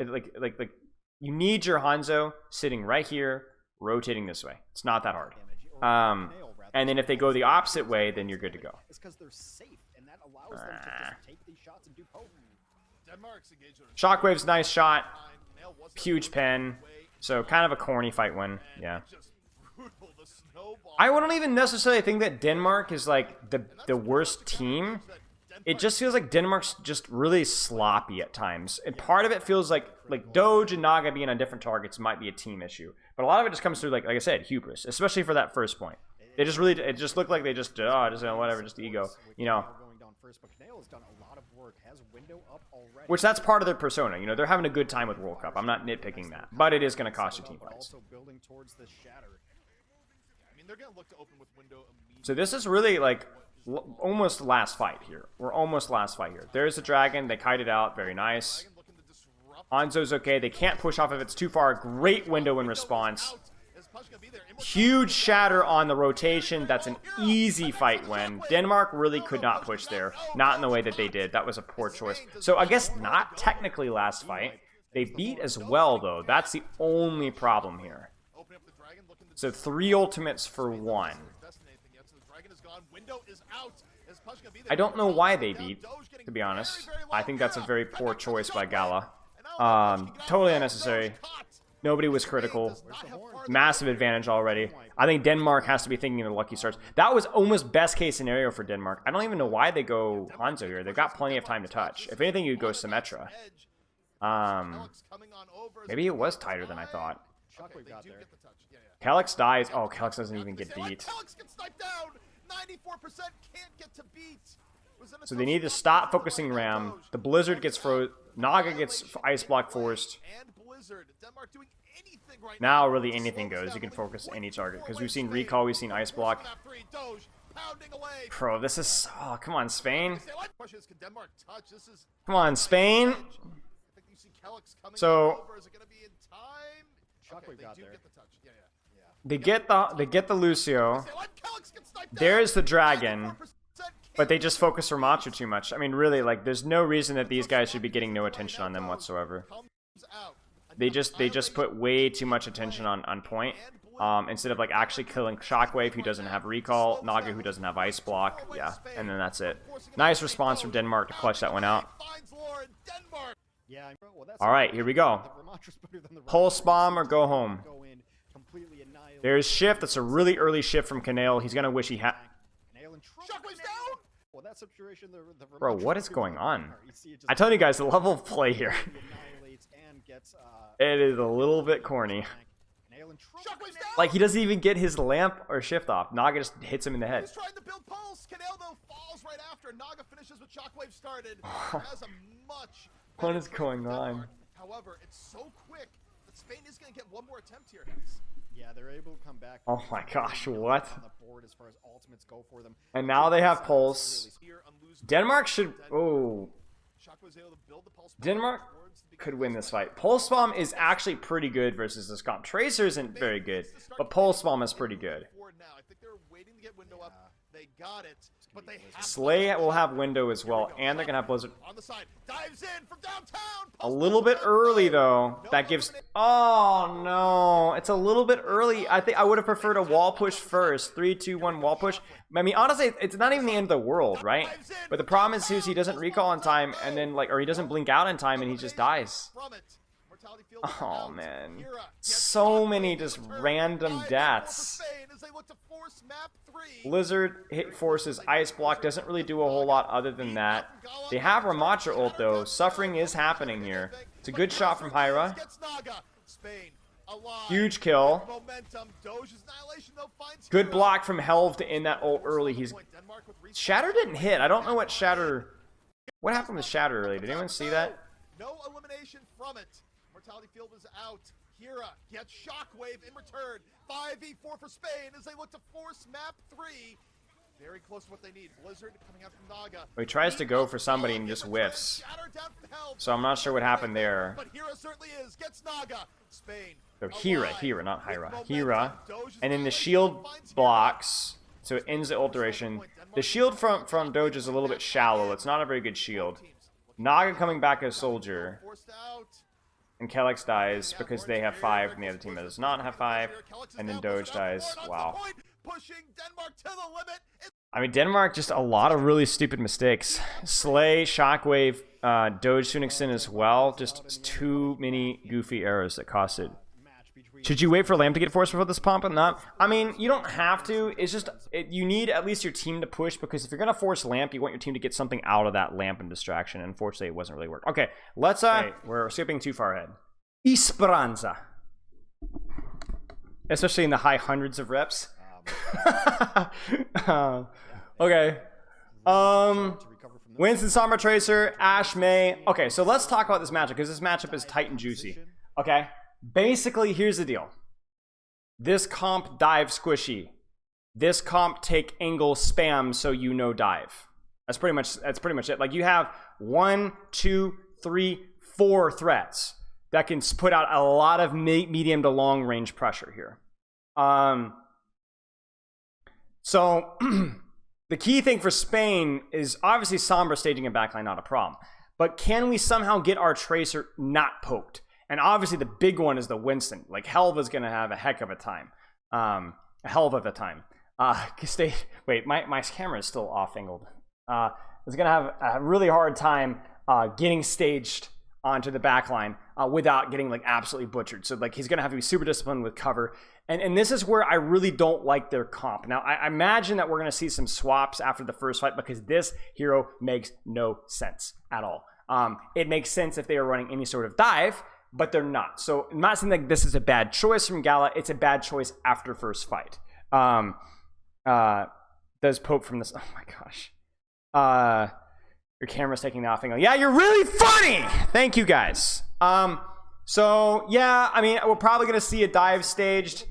you need your Hanzo sitting right here, rotating this way. It's not that hard. And then if they go the opposite way, then you're good to go. It's because they're safe, and that allows them to just take these shots and do poke. Shockwave's nice shot. Huge pen. So kind of a corny fight win. Yeah. I wouldn't even necessarily think that Denmark is like the worst team. It just feels like Denmark's just really sloppy at times. And part of it feels like Doge and Naga being on different targets might be a team issue. But a lot of it just comes through, like I said, hubris, especially for that first point. It just looked like they just whatever, just ego, you know. Which that's part of their persona, you know. They're having a good time with World Cup. I'm not nitpicking that, but it is going to cost you team fights. So this is really like almost last fight here. We're almost last fight here. There's the dragon. They kite it out. Very nice. Hanzo's okay. They can't push off if it's too far. Great window in response. Huge shatter on the rotation. That's an easy fight win. Denmark really could not push there. Not in the way that they did. That was a poor choice. So I guess not technically last fight. They beat as well, though. That's the only problem here. So 3 ultimates for 1. on. Window is out. Is Push gonna be there? I don't know why they beat, to be honest. I think that's a very poor choice by Gala. Totally unnecessary. Nobody was critical. Massive advantage already. I think Denmark has to be thinking of the lucky starts. That was almost best case scenario for Denmark. I don't even know why they go Hanzo here. They've got plenty of time to touch. If anything, you'd go Symmetra. Maybe it was tighter than I thought. Shockwave got there. Calyx dies. Oh, Calyx doesn't even get beat. Calyx gets sniped down. 94% can't get to beat. So they need to stop focusing Ram. The Blizzard gets froze. Naga gets Ice Block forced. Now really anything goes. You can focus any target. Because we've seen Recall, we've seen Ice Block. Bro, this is... Oh, come on, Spain. Come on, Spain. So... Shockwave got there. They get the Lucio. There's the Dragon. But they just focus Ramattra too much. I mean, really, like, there's no reason that these guys should be getting no attention on them whatsoever. They just put way too much attention on point. Instead of, like, actually killing Shockwave, who doesn't have Recall, Naga, who doesn't have Ice Block. Yeah, and then that's it. Nice response from Denmark to clutch that one out. Alright, here we go. Pulse Bomb or go home. There's Shift. That's a really early shift from Kanale. He's going to wish he had... Bro, what is going on? I tell you guys, the level of play here. It is a little bit corny. Like, he doesn't even get his lamp or shift off. Naga just hits him in the head. What is going on? However, it's so quick that Spain is going to get one more attempt here. Yeah, they're able to come back. Oh my gosh, what? On the board as far as ultimates go for them. And now they have Pulse. Denmark should... Oh. Denmark could win this fight. Pulse Bomb is actually pretty good versus this comp. Tracer isn't very good, but Pulse Bomb is pretty good. Slay will have Window as well, and they're going to have Blizzard. A little bit early, though. That gives... Oh, no. It's a little bit early. I think I would have preferred a wall push first. 3, 2, 1 wall push. I mean, honestly, it's not even the end of the world, right? But the problem is he doesn't recall in time, and then, like, or he doesn't blink out in time, and he just dies. Oh, man. So many just random deaths. Blizzard hit forces Ice Block. Doesn't really do a whole lot other than that. They have Ramattra ult, though. Suffering is happening here. It's a good shot from Hyra. Huge kill. Good block from Helv to end that ult early. Shatter didn't hit. I don't know what Shatter... What happened with Shatter early? Did anyone see that? No elimination from it. Mortality Field is out. Hira gets Shockwave in return. 5v4 for Spain as they look to force map 3. Very close to what they need. Blizzard coming out from Naga. He tries to go for somebody and just whiffs. So I'm not sure what happened there. But Hira certainly is. Gets Naga. Spain. So Hira, not Hyra. Hira. And then the shield blocks. So it ends the ult duration. The shield from Doge is a little bit shallow. It's not a very good shield. Naga coming back as Soldier. And Calyx dies because they have 5 and the other team does not have 5. And then Doge dies. Wow. I mean, Denmark, just a lot of really stupid mistakes. Slay, Shockwave, Doge Sunixon as well. Just too many goofy errors that cost it. Should you wait for Lamb to get forced before this pump and not? I mean, you don't have to. It's just, you need at least your team to push, because if you're going to force Lamp, you want your team to get something out of that Lamp and distraction. And unfortunately, it wasn't really working. Okay, let's, we're skipping too far ahead. Esperanca. Especially in the high hundreds of reps. Okay. Winston, Sombra, Tracer, Ash, May. Okay, so let's talk about this matchup, because this matchup is tight and juicy. Okay? Basically, here's the deal. This comp dive squishy. This comp take angle spam so you know dive. That's pretty much it. Like, you have 1, 2, 3, 4 threats that can put out a lot of medium to long range pressure here. So the key thing for Spain is obviously Sombra staging a backline, not a problem. But can we somehow get our Tracer not poked? And obviously the big one is the Winston. Like, Helv is going to have a heck of a time. A hell of a time. Stay. Wait, my camera is still off angled. Is gonna have a really hard time getting staged onto the back line without getting like absolutely butchered. So like he's gonna have to be super disciplined with cover. And this is where I really don't like their comp. Now I imagine that we're gonna see some swaps after the first fight because this hero makes no sense at all. It makes sense if they are running any sort of dive, but they're not. So I'm not saying like this is a bad choice from Gala. It's a bad choice after first fight. Does Pope from this? Oh my gosh. Your camera's taking the off angle. Yeah, you're really funny. Thank you guys. So yeah, I mean, we're probably gonna see a dive staged.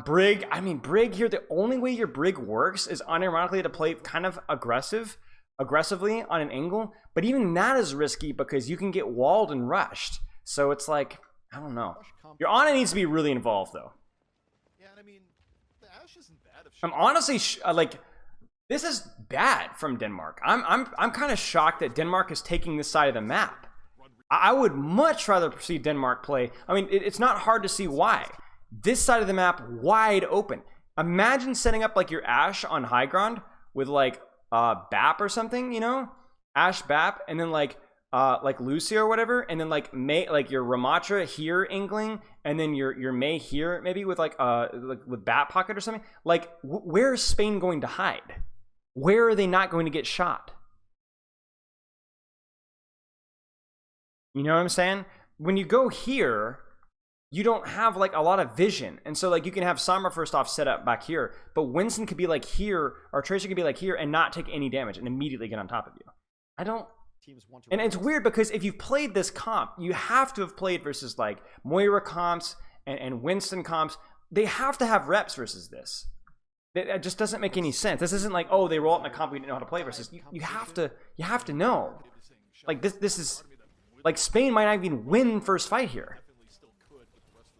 Brig. I mean, Brig here. The only way your Brig works is unironically to play kind of aggressively on an angle. But even that is risky because you can get walled and rushed. So it's like, I don't know. Your Ana needs to be really involved though. Yeah, and I mean, the Ashe isn't bad. I'm honestly like. This is bad from Denmark. I'm kind of shocked that Denmark is taking this side of the map. I would much rather see Denmark play. I mean, it's not hard to see why. This side of the map wide open. Imagine setting up like your Ashe on high ground with like BAP or something, you know, Ashe BAP, and then like Lucio or whatever, and then like May, like your Ramatra here Ingling, and then your May here maybe with like with BAP pocket or something. Like where is Spain going to hide? Where are they not going to get shot? You know what I'm saying? When you go here, you don't have like a lot of vision. And so like you can have Sombra first off set up back here, but Winston could be like here, or Tracer could be like here and not take any damage and immediately get on top of you. I don't... And it's weird because if you've played this comp, you have to have played versus like Moira comps and Winston comps. They have to have reps versus this. It just doesn't make any sense. This isn't like, oh, they roll out in a comp we didn't know how to play versus. You have to know. Like this is like Spain might not even win first fight here.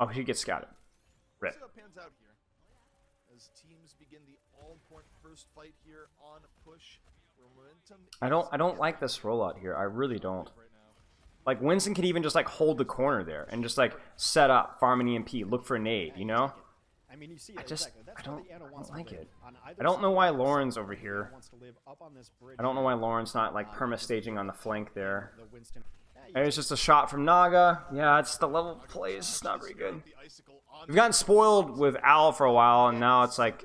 Oh, he gets scouted. Rip. I don't like this rollout here. I really don't. Like Winston could even just like hold the corner there and just like set up, farm an EMP, look for a nade, you know? I mean, you see, I don't like it. I don't know why Lauren's over here. I don't know why Lauren's not like perma staging on the flank there. And it's just a shot from Naga. Yeah, it's the level of play is just not very good. We've gotten spoiled with Al for a while, and now it's like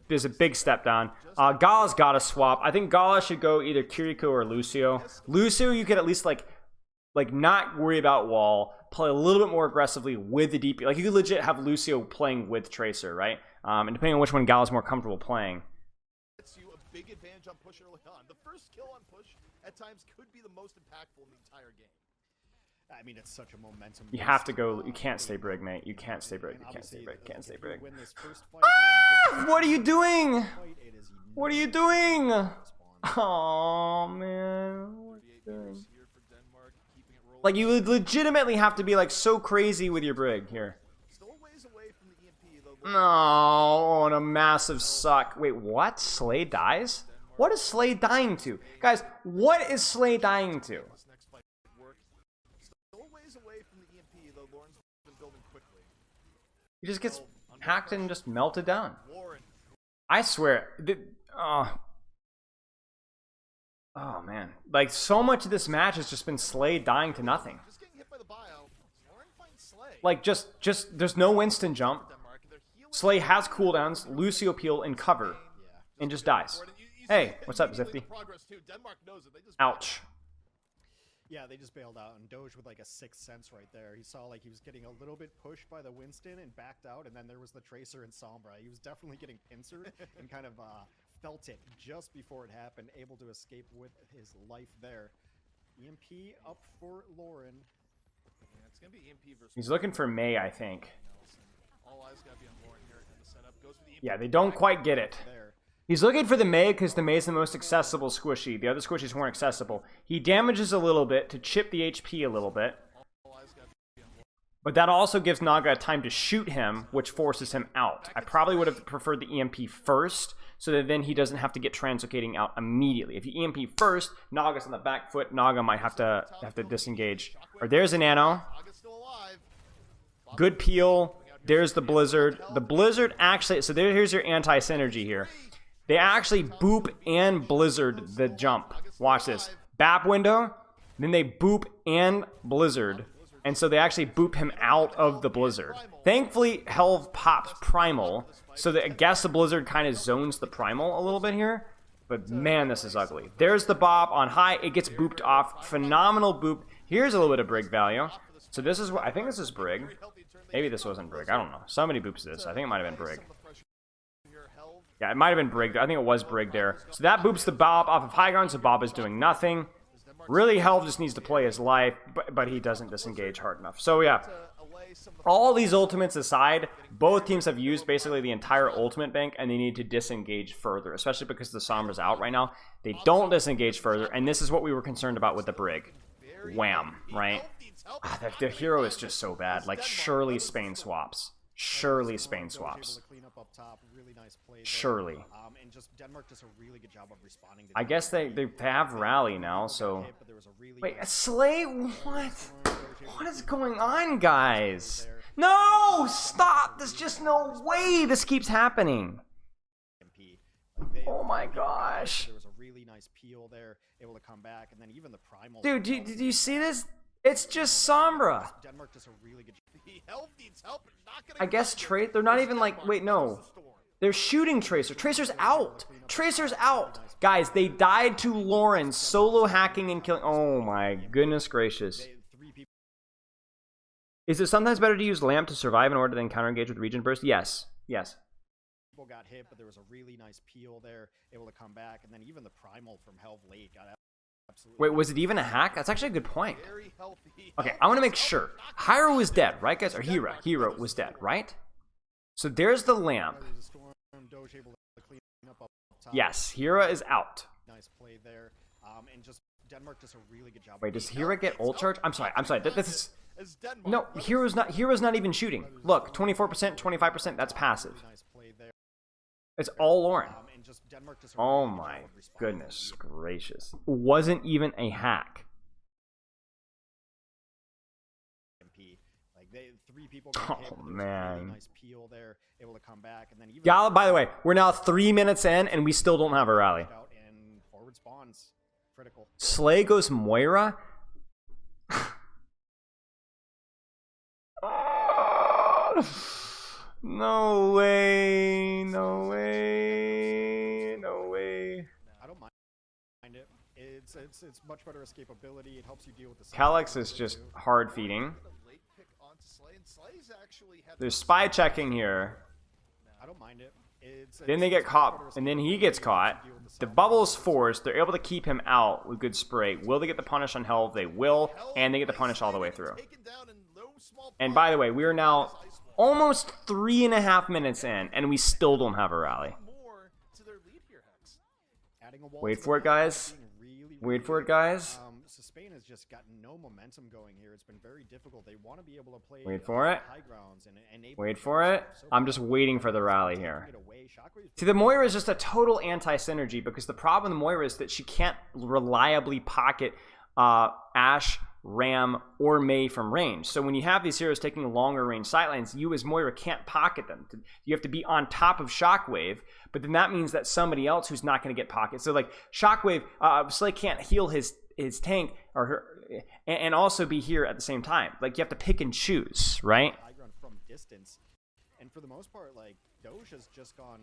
there's a big step down. Gala's got to swap. I think Gala should go either Kiriko or Lucio. Lucio, you could at least like not worry about wall, play a little bit more aggressively with the DP. Like you could legit have Lucio playing with Tracer, right? And depending on which one Gala's more comfortable playing. It's you a big advantage on push early on. The first kill on push at times could be the most impactful in the entire game. I mean, it's such a momentum. You have to go. You can't stay Brig, mate. You can't stay Brig. You can't stay Brig. Can't stay Brig. Ah! What are you doing? What are you doing? Oh man. What are you doing? Like you legitimately have to be like so crazy with your Brig here. No, and a massive suck. Wait, what? Slay dies? What is Slay dying to? Guys, what is Slay dying to? He just gets hacked and just melted down. I swear. Oh man. Like so much of this match has just been Slay dying to nothing. Like just there's no Winston jump. Slay has cooldowns, Lucio peel and cover, and just dies. Hey, what's up, Zifty? Ouch. Yeah, they just bailed out, and Doge with like a sixth sense right there. He saw like he was getting a little bit pushed by the Winston and backed out, and then there was the Tracer and Sombra. He was definitely getting pincered and kind of felt it just before it happened, able to escape with his life there. EMP up for Lauren. Yeah, it's gonna be EMP versus He's looking for May, I think. All eyes gotta be on Lauren here in the setup. Goes for the EMP. Yeah, they don't quite get it. He's looking for the May because the May is the most accessible squishy. The other squishies weren't accessible. He damages a little bit to chip the HP a little bit. But that also gives Naga time to shoot him, which forces him out. I probably would have preferred the EMP first, so that then he doesn't have to get translocating out immediately. If you EMP first, Naga's on the back foot. Naga might have to disengage. Or there's a nano. Good peel. There's the Blizzard. The Blizzard actually, so here's your anti-synergy here. They actually boop and Blizzard the jump. Watch this. BAP window, then they boop and Blizzard. And so they actually boop him out of the Blizzard. Thankfully, Helv pops Primal, so that I guess the Blizzard kind of zones the Primal a little bit here. But man, this is ugly. There's the Bob on high. It gets booped off. Phenomenal boop. Here's a little bit of Brig value. So this is what I think this is Brig. Maybe this wasn't Brig. I don't know. Somebody boops this. I think it might have been Brig. Yeah, it might have been Brig. I think it was Brig there. So that boops the Bob off of high ground, so Bob is doing nothing. Really, Helv just needs to play his life, but he doesn't disengage hard enough. So yeah, all these ultimates aside, both teams have used basically the entire ultimate bank, and they need to disengage further, especially because the Sombra's out right now. They don't disengage further, and this is what we were concerned about with the Brig. Wham, right? The hero is just so bad. Like, surely Spain swaps. Surely Spain swaps. Surely. I guess they have rally now, so... Wait, Slay? What? What is going on, guys? No! Stop! There's just no way this keeps happening. Oh my gosh. Dude, did you see this? It's just Sombra. I guess they're not even like, wait, no. They're shooting Tracer. Tracer's out. Tracer's out. Guys, they died to Lauren solo hacking and killing. Oh my goodness gracious. Is it sometimes better to use Lamp to survive in order to then counter engage with Region Burst? Yes. Yes. People got hit, but there was a really nice peel there, able to come back, and then even the Primal from Helv late got absolutely. Wait, was it even a hack? That's actually a good point. Okay, I want to make sure. Hyro was dead, right, guys? Or Hera. Hera was dead, right? So there's the Lamp. Yes, Hera is out. Nice play there. And just Denmark does a really good job. Wait, does Hera get ult charge? I'm sorry. This is no. Hero's not even shooting. Look, 24%, 25%. That's passive. It's all Lauren. Oh my goodness gracious! Wasn't even a hack. Oh man. Yeah, by the way, we're now 3 minutes in and we still don't have a rally. Slay goes Moira. No way, no way, no way. I don't mind it. It's much better escapability. It helps you deal with the Calyx is just hard feeding. There's spy checking here. I don't mind it. Then they get caught, and then he gets caught. The bubble's forced. They're able to keep him out with good spray. Will they get the punish on Helv? They will, and they get the punish all the way through. And by the way, we are now almost 3.5 minutes in, and we still don't have a rally. Wait for it, guys. Wait for it, guys. So Spain has just got no momentum going here. It's been very difficult. They want to be able to play Wait for it. high grounds and Wait for it. I'm just waiting for the rally here. See, the Moira is just a total anti-synergy because the problem with the Moira is that she can't reliably pocket Ashe, Ram, or Mei from range. So when you have these heroes taking longer range sightlines, you as Moira can't pocket them. You have to be on top of Shockwave, but then that means that somebody else who's not going to get pocket. So like Shockwave, Slay can't heal his tank or her, and also be here at the same time. Like you have to pick and choose, right? High ground from distance, and for the most part, like Doge has just gone,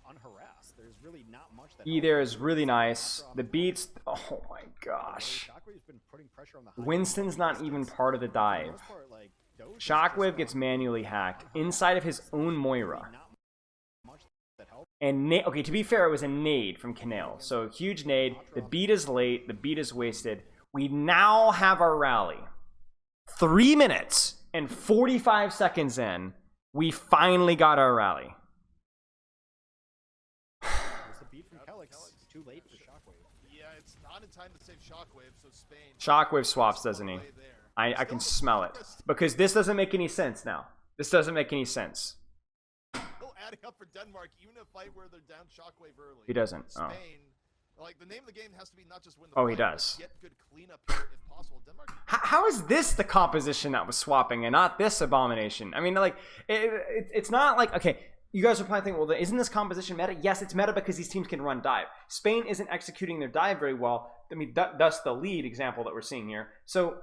unharassed. There's really not much that. There is really nice. The beats. Oh my gosh. Winston's not even part of the dive. Shockwave gets manually hacked inside of his own Moira. And okay, to be fair, it was a nade from Canale. So huge nade. The beat is late. The beat is wasted. We now have our rally. 3 minutes and 45 seconds in, we finally got our rally. The beat from Calyx too late for Shockwave. Yeah, it's not in time to save Shockwave, so Spain. Shockwave swaps, doesn't he? I can smell it. Because this doesn't make any sense now. This doesn't make any sense. Still adding up for Denmark, even in a fight where they're down Shockwave early. He doesn't. Spain, like the name of the game has to be not just win the Oh, fight, he does. But get good cleanup here if possible. Denmark How is this the composition that was swapping and not this abomination? I mean, like, it's not like, okay, you guys are probably thinking, well, isn't this composition meta? Yes, it's meta because these teams can run dive. Spain isn't executing their dive very well. I mean, that's the lead example that we're seeing here. So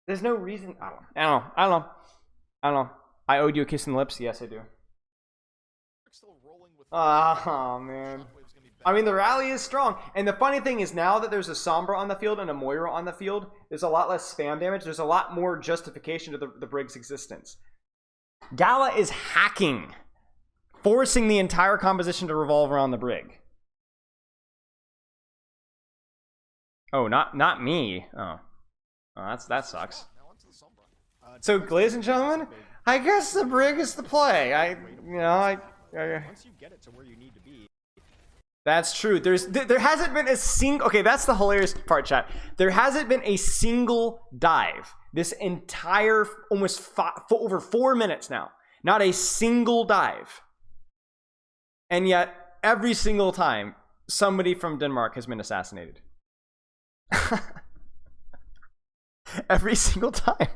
there's no reason. I don't know. I owed you a kiss in the lips. Yes, I do. Oh, man. I mean, the rally is strong. And the funny thing is, now that there's a Sombra on the field and a Moira on the field, there's a lot less spam damage. There's a lot more justification to the Brig's existence. Gala is hacking, forcing the entire composition to revolve around the Brig. Oh, not me. Oh, that sucks. So, ladies and gentlemen, I guess the Brig is the play. Once you get it to where you need to be. That's true. There hasn't been a single. Okay, that's the hilarious part, chat. There hasn't been a single dive this entire over 4 minutes now. Not a single dive. And yet, every single time, somebody from Denmark has been assassinated. Every single time.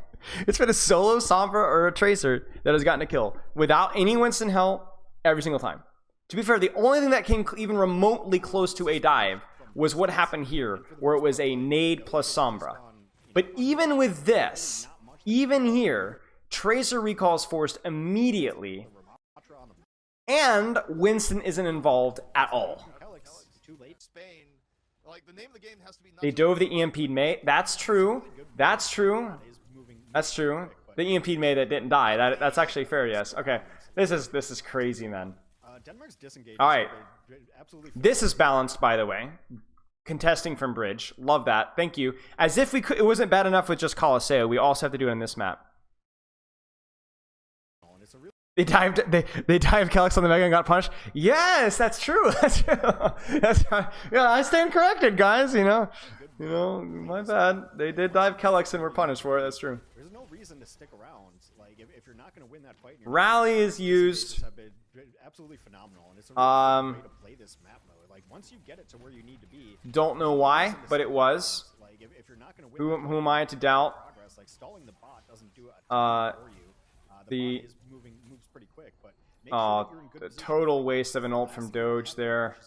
It's been a solo Sombra or a Tracer that has gotten a kill without any Winston help every single time. To be fair, the only thing that came even remotely close to a dive was what happened here, where it was a nade plus Sombra. But even with this, even here, Tracer recalls forced immediately, and Winston isn't involved at all. They dove the EMP'd May. That's true. That's true. That's true. The EMP'd May that didn't die. That's actually fair, yes. Okay. This is crazy, man. All right. This is balanced, by the way. Contesting from bridge. Love that. Thank you. As if we could, it wasn't bad enough with just Colosseo. We also have to do it on this map. They dived Kelix on the Mega and got punished. Yes, that's true. That's true. Yeah, I stand corrected, guys. You know, my bad. They did dive Kelix and were punished for it. That's true. There's no reason to stick around. Like if you're not going to win that fight, rally is used. Absolutely phenomenal, and it's a really way to play this map mode. Like once you get it to where you need to be. Don't know why, but it was. Like if you're not going to win, who am I to doubt? Progress, like stalling the bot doesn't do a ton for you. The bot is moves pretty quick, but make sure you're in good the position. Total waste of an ult from Doge there.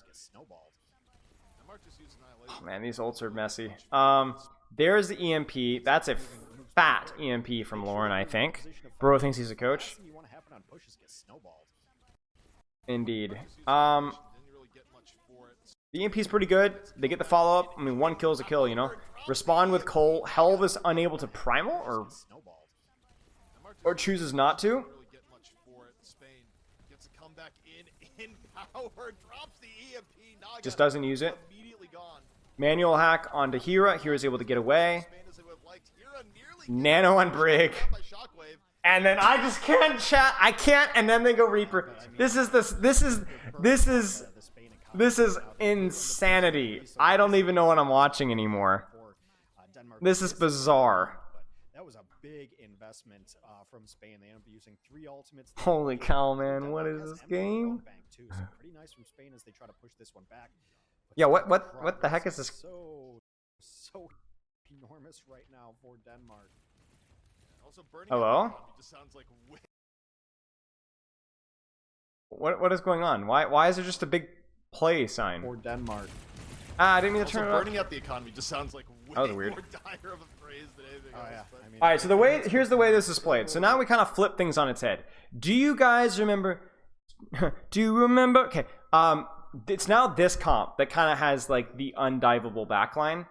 Oh, man, these ults are messy. There's the EMP. That's a fat EMP from Lauren, I think. Bro thinks he's a coach. Indeed. The EMP's pretty good. They get the follow-up. I mean, one kill is a kill, you know. Respond with Cole. Helv is unable to primal or chooses not to. Just doesn't use it. Manual hack onto Hera. Hera's able to get away. Nano on Brig. And then I just can't chat. I can't. And then they go Reaper. This is insanity. I don't even know what I'm watching anymore. This is bizarre. That was a big investment from Spain. They ended up using 3 ultimates. Holy cow, man! What is this game? So pretty nice from Spain as they try to push this one back. Yeah. What the heck is this? So enormous right now for Denmark. Hello? What is going on? Why is there just a big play sign? For Denmark. I didn't mean to turn it off. Burning out the economy just sounds like way more dire of a phrase than anything else. I mean, all right, so here's the way this is played. So now we kind of flip things on its head. Do you guys remember? Do you remember? Okay, it's now this comp that kind of has like the undivable backline.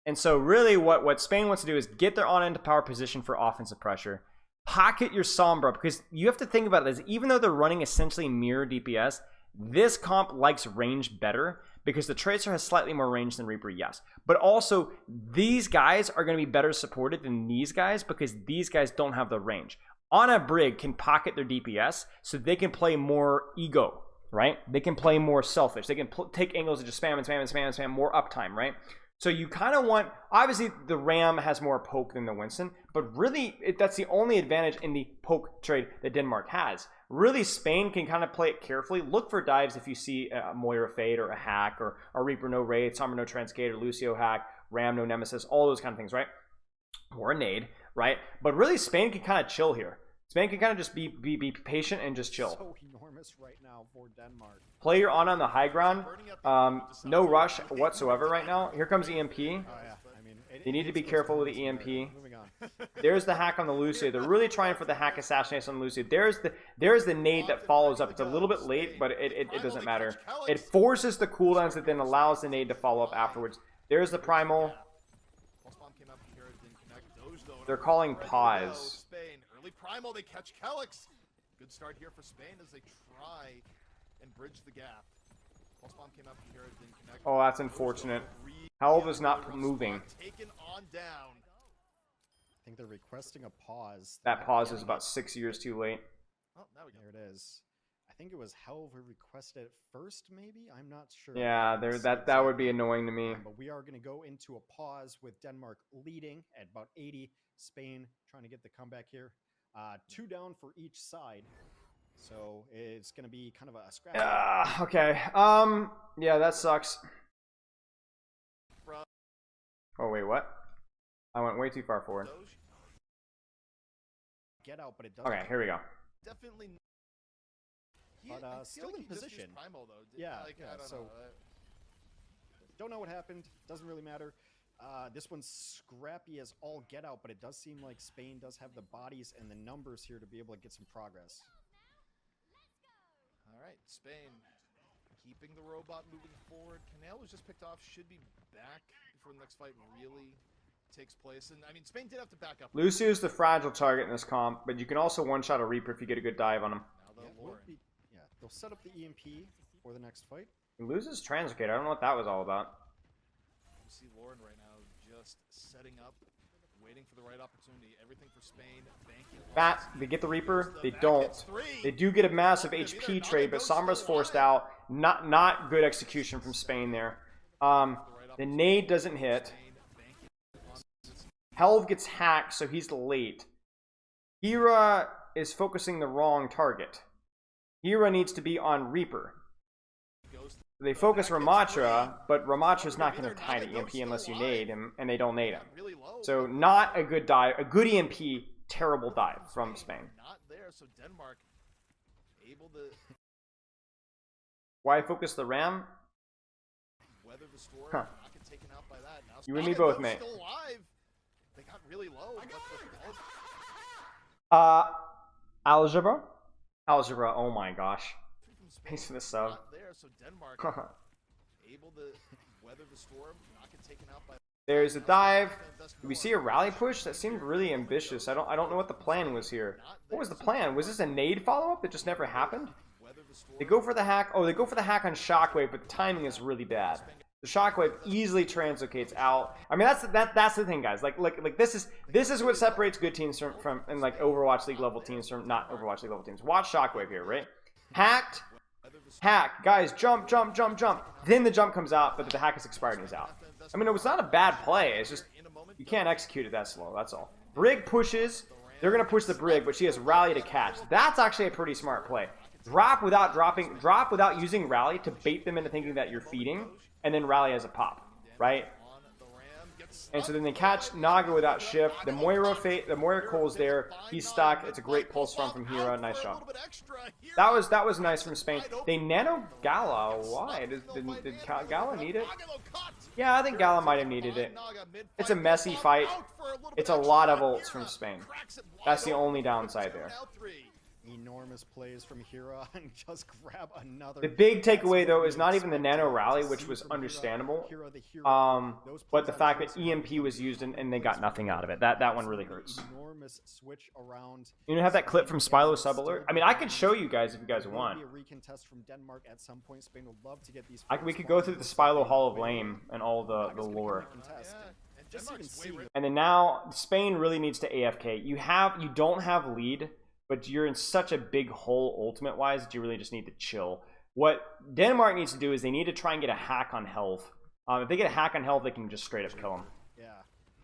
And so really what Spain wants to do is get their on-end power position for offensive pressure. Pocket your Sombra, because you have to think about it as even though they're running essentially mirror DPS, this comp likes range better because the Tracer has slightly more range than Reaper, yes. But also, these guys are going to be better supported than these guys because these guys don't have the range. On a Brig can pocket their DPS so they can play more ego, right? They can play more selfish. They can take angles and just spam and spam and spam and spam, more uptime, right? So you kind of want, obviously the Ram has more poke than the Winston, but really that's the only advantage in the poke trade that Denmark has. Really, Spain can kind of play it carefully. Look for dives if you see a Moira Fade or a hack or a Reaper no raid, Sombra no Transcade or Lucio hack, Ram no Nemesis, all those kind of things, right? or a nade, right? But really, Spain can kind of chill here. Spain can kind of just be patient and just chill. So enormous right now for Denmark. Play your on the high ground. No rush whatsoever right now. Here comes EMP. Oh, yeah. I mean, You need to be careful with the EMP. Moving on. There's the hack on the Lucio. They're really trying for the hack assassination on the Lucio. There's the nade that follows up. It's a little bit late, but it doesn't matter. It forces the cooldowns that then allows the nade to follow up afterwards. There's the primal. They're calling pause. Spain, early primal, they catch Calyx. Good start here for Spain as they try and bridge the gap. Pulse bomb came up here, it didn't connect. Oh, that's unfortunate. Helv is not moving. Taken on down. I think they're requesting a pause. That pause is about 6 years too late. Oh, now we go. There it is. I think it was Helv who requested it first, maybe? I'm not sure. Yeah, that would be annoying to me. But we are going to go into a pause with Denmark leading at about 80. Spain trying to get the comeback here. 2 down for each side. So it's going to be kind of a scrap. Okay. Yeah, that sucks. Oh, wait, what? I went way too far forward. Get out, but it doesn't. Okay, here we go. Definitely. But still in position. Primal, though. Yeah, Like, yeah, I don't so know. don't know what happened. Doesn't really matter. This one's scrappy as all get out, but it does seem like Spain does have the bodies and the numbers here to be able to get some progress. All right, Spain keeping the robot moving forward. Canal was just picked off. Should be back before the next fight really takes place. And I mean, Spain did have to back up. Lucio's the fragile target in this comp, but you can also one-shot a Reaper if you get a good dive on him. Now though, Lauren. They'll set up the EMP for the next fight. He loses Translocator. I don't know what that was all about. You see Lauren right now just setting up, waiting for the right opportunity. Everything for Spain. Bat, they get the Reaper. They don't. They do get a massive HP trade, but Sombra's forced out. Not good execution from Spain there. The nade doesn't hit. Helv gets hacked, so he's late. Hera is focusing the wrong target. Hera needs to be on Reaper. They focus Ramatra, but Ramatra's not going to tie the EMP unless you nade him, and they don't nade him. So not a good dive. A good EMP, terrible dive from Spain. Not there, so Denmark able to Why focus the Ram? weather the storm. Huh. Not get taken out by that. Now You and me Spain, both, though, mate. Still alive. They got really low. Algebra? Algebra, oh my gosh. Thanks for the sub. Not there, so Denmark able to weather the storm. Not get taken out by. There's a dive. Do we see a rally push? That seemed really ambitious. I don't know what the plan was here. What was the plan? Was this a nade follow-up that just never happened? They go for the hack. Oh, they go for the hack on Shockwave, but the timing is really bad. The Shockwave easily translocates out. I mean, that's the thing, guys. Like this is what separates good teams from and like Overwatch League level teams from not Overwatch League level teams. Watch Shockwave here, right? Hacked, hack, guys, jump. Then the jump comes out, but the hack is expired and he's out. I mean, it was not a bad play. It's just you can't execute it that slow. That's all. Brig pushes. They're gonna push the Brig, but she has rally to catch. That's actually a pretty smart play. Drop without using rally to bait them into thinking that you're feeding, and then rally as a pop, right? And so then they catch Naga without shift. The Moira Cole's there. He's stuck. It's a great pulse from Hera. Nice job. That was nice from Spain. They nano Gala. Why? Did Gala need it? Yeah, I think Gala might have needed it. It's a messy fight. It's a lot of ults from Spain. That's the only downside there. Enormous plays from Hera and just grab another. The big takeaway though is not even the nano rally, which was understandable, but the fact that EMP was used and they got nothing out of it. That one really hurts. Enormous switch around. You know, have that clip from Spilo sub alert. I mean, I could show you guys if you guys want. From Denmark at some point. Spain would love to get these. We could go through the Spilo Hall of Lame and all the lore. And then now Spain really needs to AFK. You don't have lead, but you're in such a big hole ultimate-wise that you really just need to chill. What Denmark needs to do is they need to try and get a hack on Helv. If they get a hack on Helv, they can just straight up kill him. Yeah.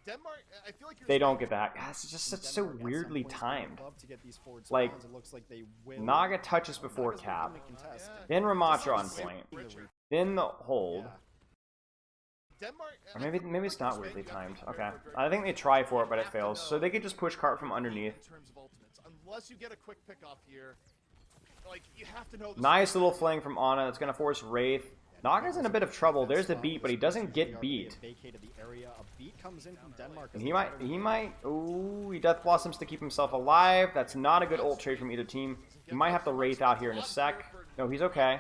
Denmark, I feel like they don't get the hack. It's just so weirdly timed. Like, Naga touches before cap. Then Ramatra on point. Then the hold. Denmark. Or maybe it's not weirdly timed. Okay. I think they try for it, but it fails. So they could just push cart from underneath. In terms of ultimates, unless you get a quick pick off here, like you have to know. Nice little fling from Ana. That's going to force Wraith. Naga's in a bit of trouble. There's the beat, but he doesn't get beat. And he might, ooh, he Death Blossoms to keep himself alive. That's not a good ult trade from either team. He might have to Wraith out here in a sec. No, he's okay.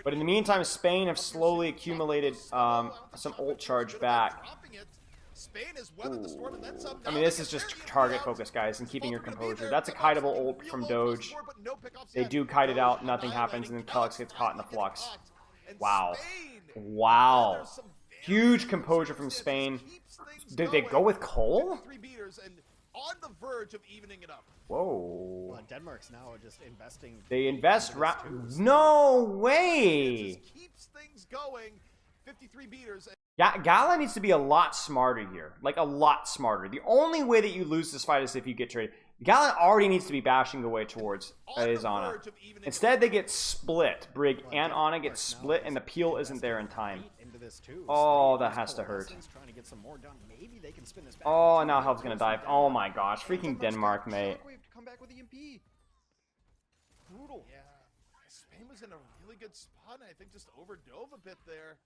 But in the meantime, Spain have slowly accumulated some ult charge back. I mean, this is just target focus, guys, and keeping your composure. That's a kiteable ult from Doge. They do kite it out, nothing happens, and then Kelix gets caught in the flux. Wow. Wow. Huge composure from Spain. Did they go with Cole? On the verge of evening it up. Whoa. Well, Denmark's now just investing. They invest. No way. Just keeps things going. 53 beaters. Yeah, Gala needs to be a lot smarter here. Like, a lot smarter. The only way that you lose this fight is if you get traded. Gala already needs to be bashing away towards his Ana. Instead, they get split. Brig and Ana get split, and the peel isn't there in time. Oh, that has to hurt. Oh, and now Helv's gonna dive. Oh my gosh, freaking Denmark, mate. Brutal. Yeah. Spain was in a really good spot, and I think just overdove a bit there.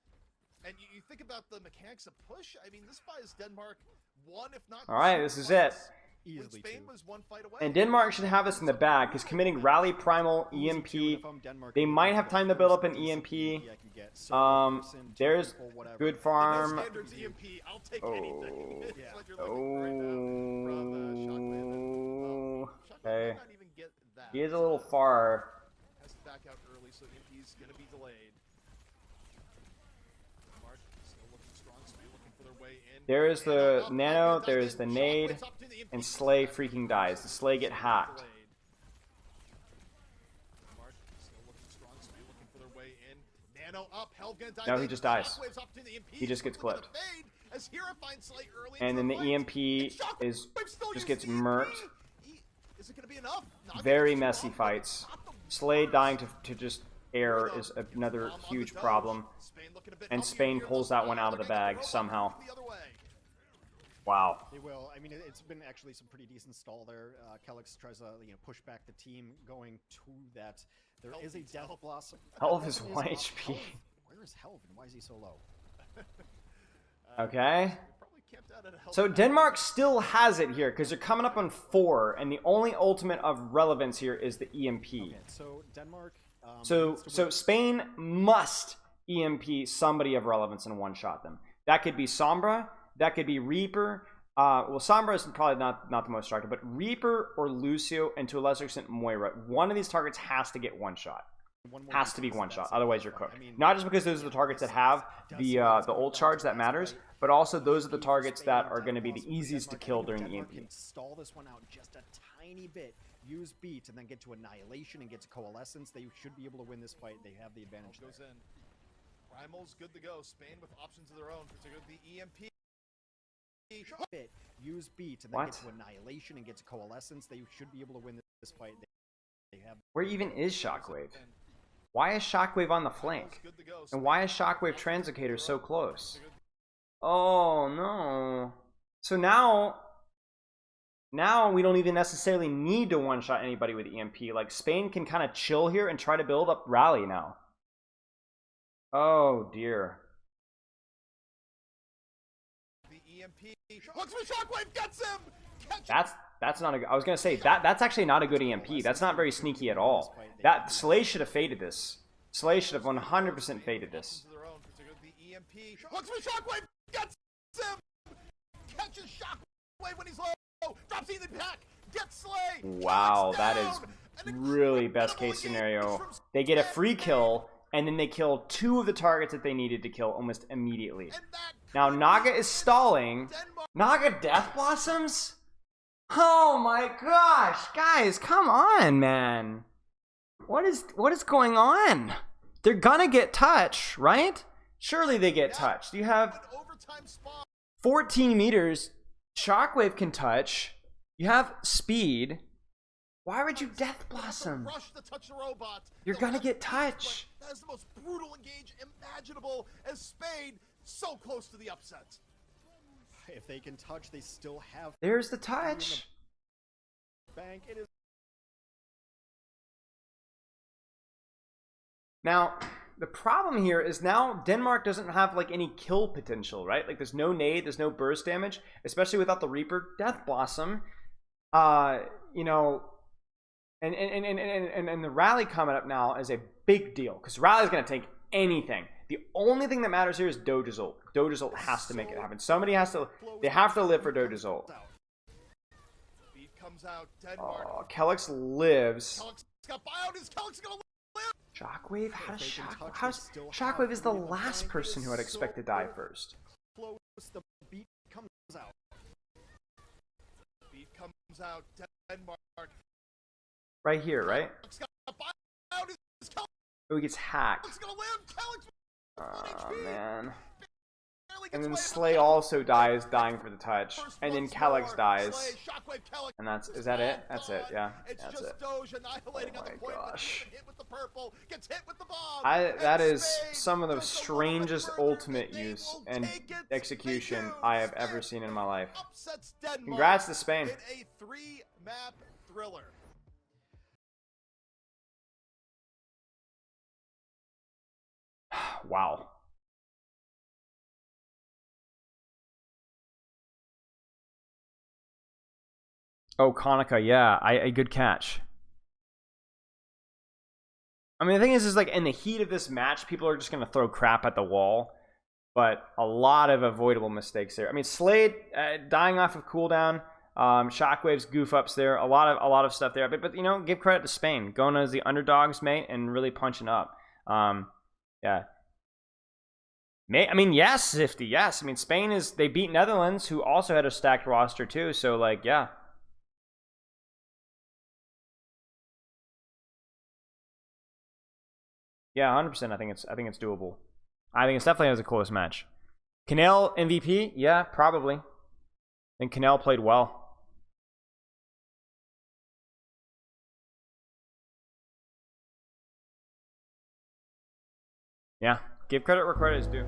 And you think about the mechanics of push. I mean, this buys Denmark one, if not. All right, this is it. Easily Spain was one fight away. And Denmark should have this in the bag, because committing Rally, Primal, EMP, they might have time to build up an EMP. There's good farm. Oh. Okay. He is a little far. Has to back out early, so EMP's going to be delayed. There is the Nano, there is the Nade, and Slay freaking dies. The Slay get hacked. No, he just dies. He just gets clipped. And then the EMP just gets murked. Very messy fights. Slay dying to just air is another huge problem. And Spain pulls that one out of the bag somehow. Wow. They will. I mean, it's been actually some pretty decent stall there. Kelix tries to push back the team going to that. There is a Death Blossom. Helv is 1 HP. Where is Helv and why is he so low? Okay. So Denmark still has it here because they're coming up on 4, and the only ultimate of relevance here is the EMP. Okay, so Denmark. So Spain must EMP somebody of relevance and one-shot them. That could be Sombra. That could be Reaper. Well, Sombra is probably not the most attractive, but Reaper or Lucio, and to a lesser extent Moira. One of these targets has to get one shot. Has to be one shot. Otherwise, you're cooked. Not just because those are the targets that have the ult charge that matters, but also those are the targets that are going to be the easiest to kill during the EMP. Stall this one out just a tiny bit. Use beat and then get to annihilation and get to coalescence. They should be able to win this fight. They have the advantage. Goes in. Primal's good to go. Spain with options of their own, particularly the EMP. Use beat and then get to annihilation and get to coalescence. They should be able to win this fight. They have. Where even is Shockwave? Why is Shockwave on the flank? And why is Shockwave Translocator so close? Oh no. So now we don't even necessarily need to one-shot anybody with EMP. Like, Spain can kind of chill here and try to build up Rally now. Oh dear. Looks for Shockwave, gets him! That's not a. I was gonna say that's actually not a good EMP. That's not very sneaky at all. That Slay should have faded this. Slay should have 100% faded this. Looks for Shockwave, gets him! Catches Shockwave when he's low! Drops in the pack! Gets Slay! Wow, that is really best case scenario. They get a free kill, and then they kill 2 of the targets that they needed to kill almost immediately. Now Naga is stalling. Naga Death Blossoms? Oh my gosh, guys, come on, man. What is going on? They're gonna get touch, right? Surely they get touched. You have 14 meters. Shockwave can touch. You have speed. Why would you Death Blossom? You're gonna get touch. That is the most brutal engage imaginable as Spain So close to the upset. If they can touch, they still have There's the touch. bank. It is Now, the problem here is now Denmark doesn't have like any kill potential, right? Like there's no nade, there's no burst damage, especially without the Reaper Death Blossom. You know, and the rally coming up now is a big deal because rally's gonna take anything. The only thing that matters here is Doja's ult. Doja's ult has to make it happen. Somebody has to. They have to live for Doja's ult. Beat comes out. Denmark. Oh, Kellex lives. Kellex got buyout. Is Kellex gonna live? Shockwave? Shockwave is the last person who I'd expect to die first. close. The beat comes out. Beat comes out. Denmark. Right here, right? Kellex got buyout. Is Kellex Oh, he gets hacked. gonna live? Kellex. Oh, man. Barely And gets then away. Slay also dies, dying for the touch. First And then once Kellex more. dies. Slay, Shockwave, Kellex. And that's, is that it? That's it, yeah. It's That's just it. Doge annihilating Oh on the my point, but gosh. even hit with the purple, gets hit with the bomb. That and is Spain some of the just a little bit strangest further, ultimate they use will and take it. execution They do. I have ever seen in my life. Upsets Denmark Congrats to Spain. in a 3-map thriller. Wow. Oh, Konica, yeah, a good catch. I mean, the thing is like in the heat of this match, people are just gonna throw crap at the wall, but a lot of avoidable mistakes there. I mean, Slade dying off of cooldown, Shockwave's goof ups there, a lot of stuff there. But you know, give credit to Spain, going as the underdogs, mate, and really punching up. Yeah. I mean, yes, Zifty, yes. I mean, Spain they beat Netherlands, who also had a stacked roster too. So like, yeah. Yeah, 100%. I think it's doable. I think it's definitely as a close match. Canel MVP? Yeah, probably. I think Canel played well. Yeah, give credit where credit is due.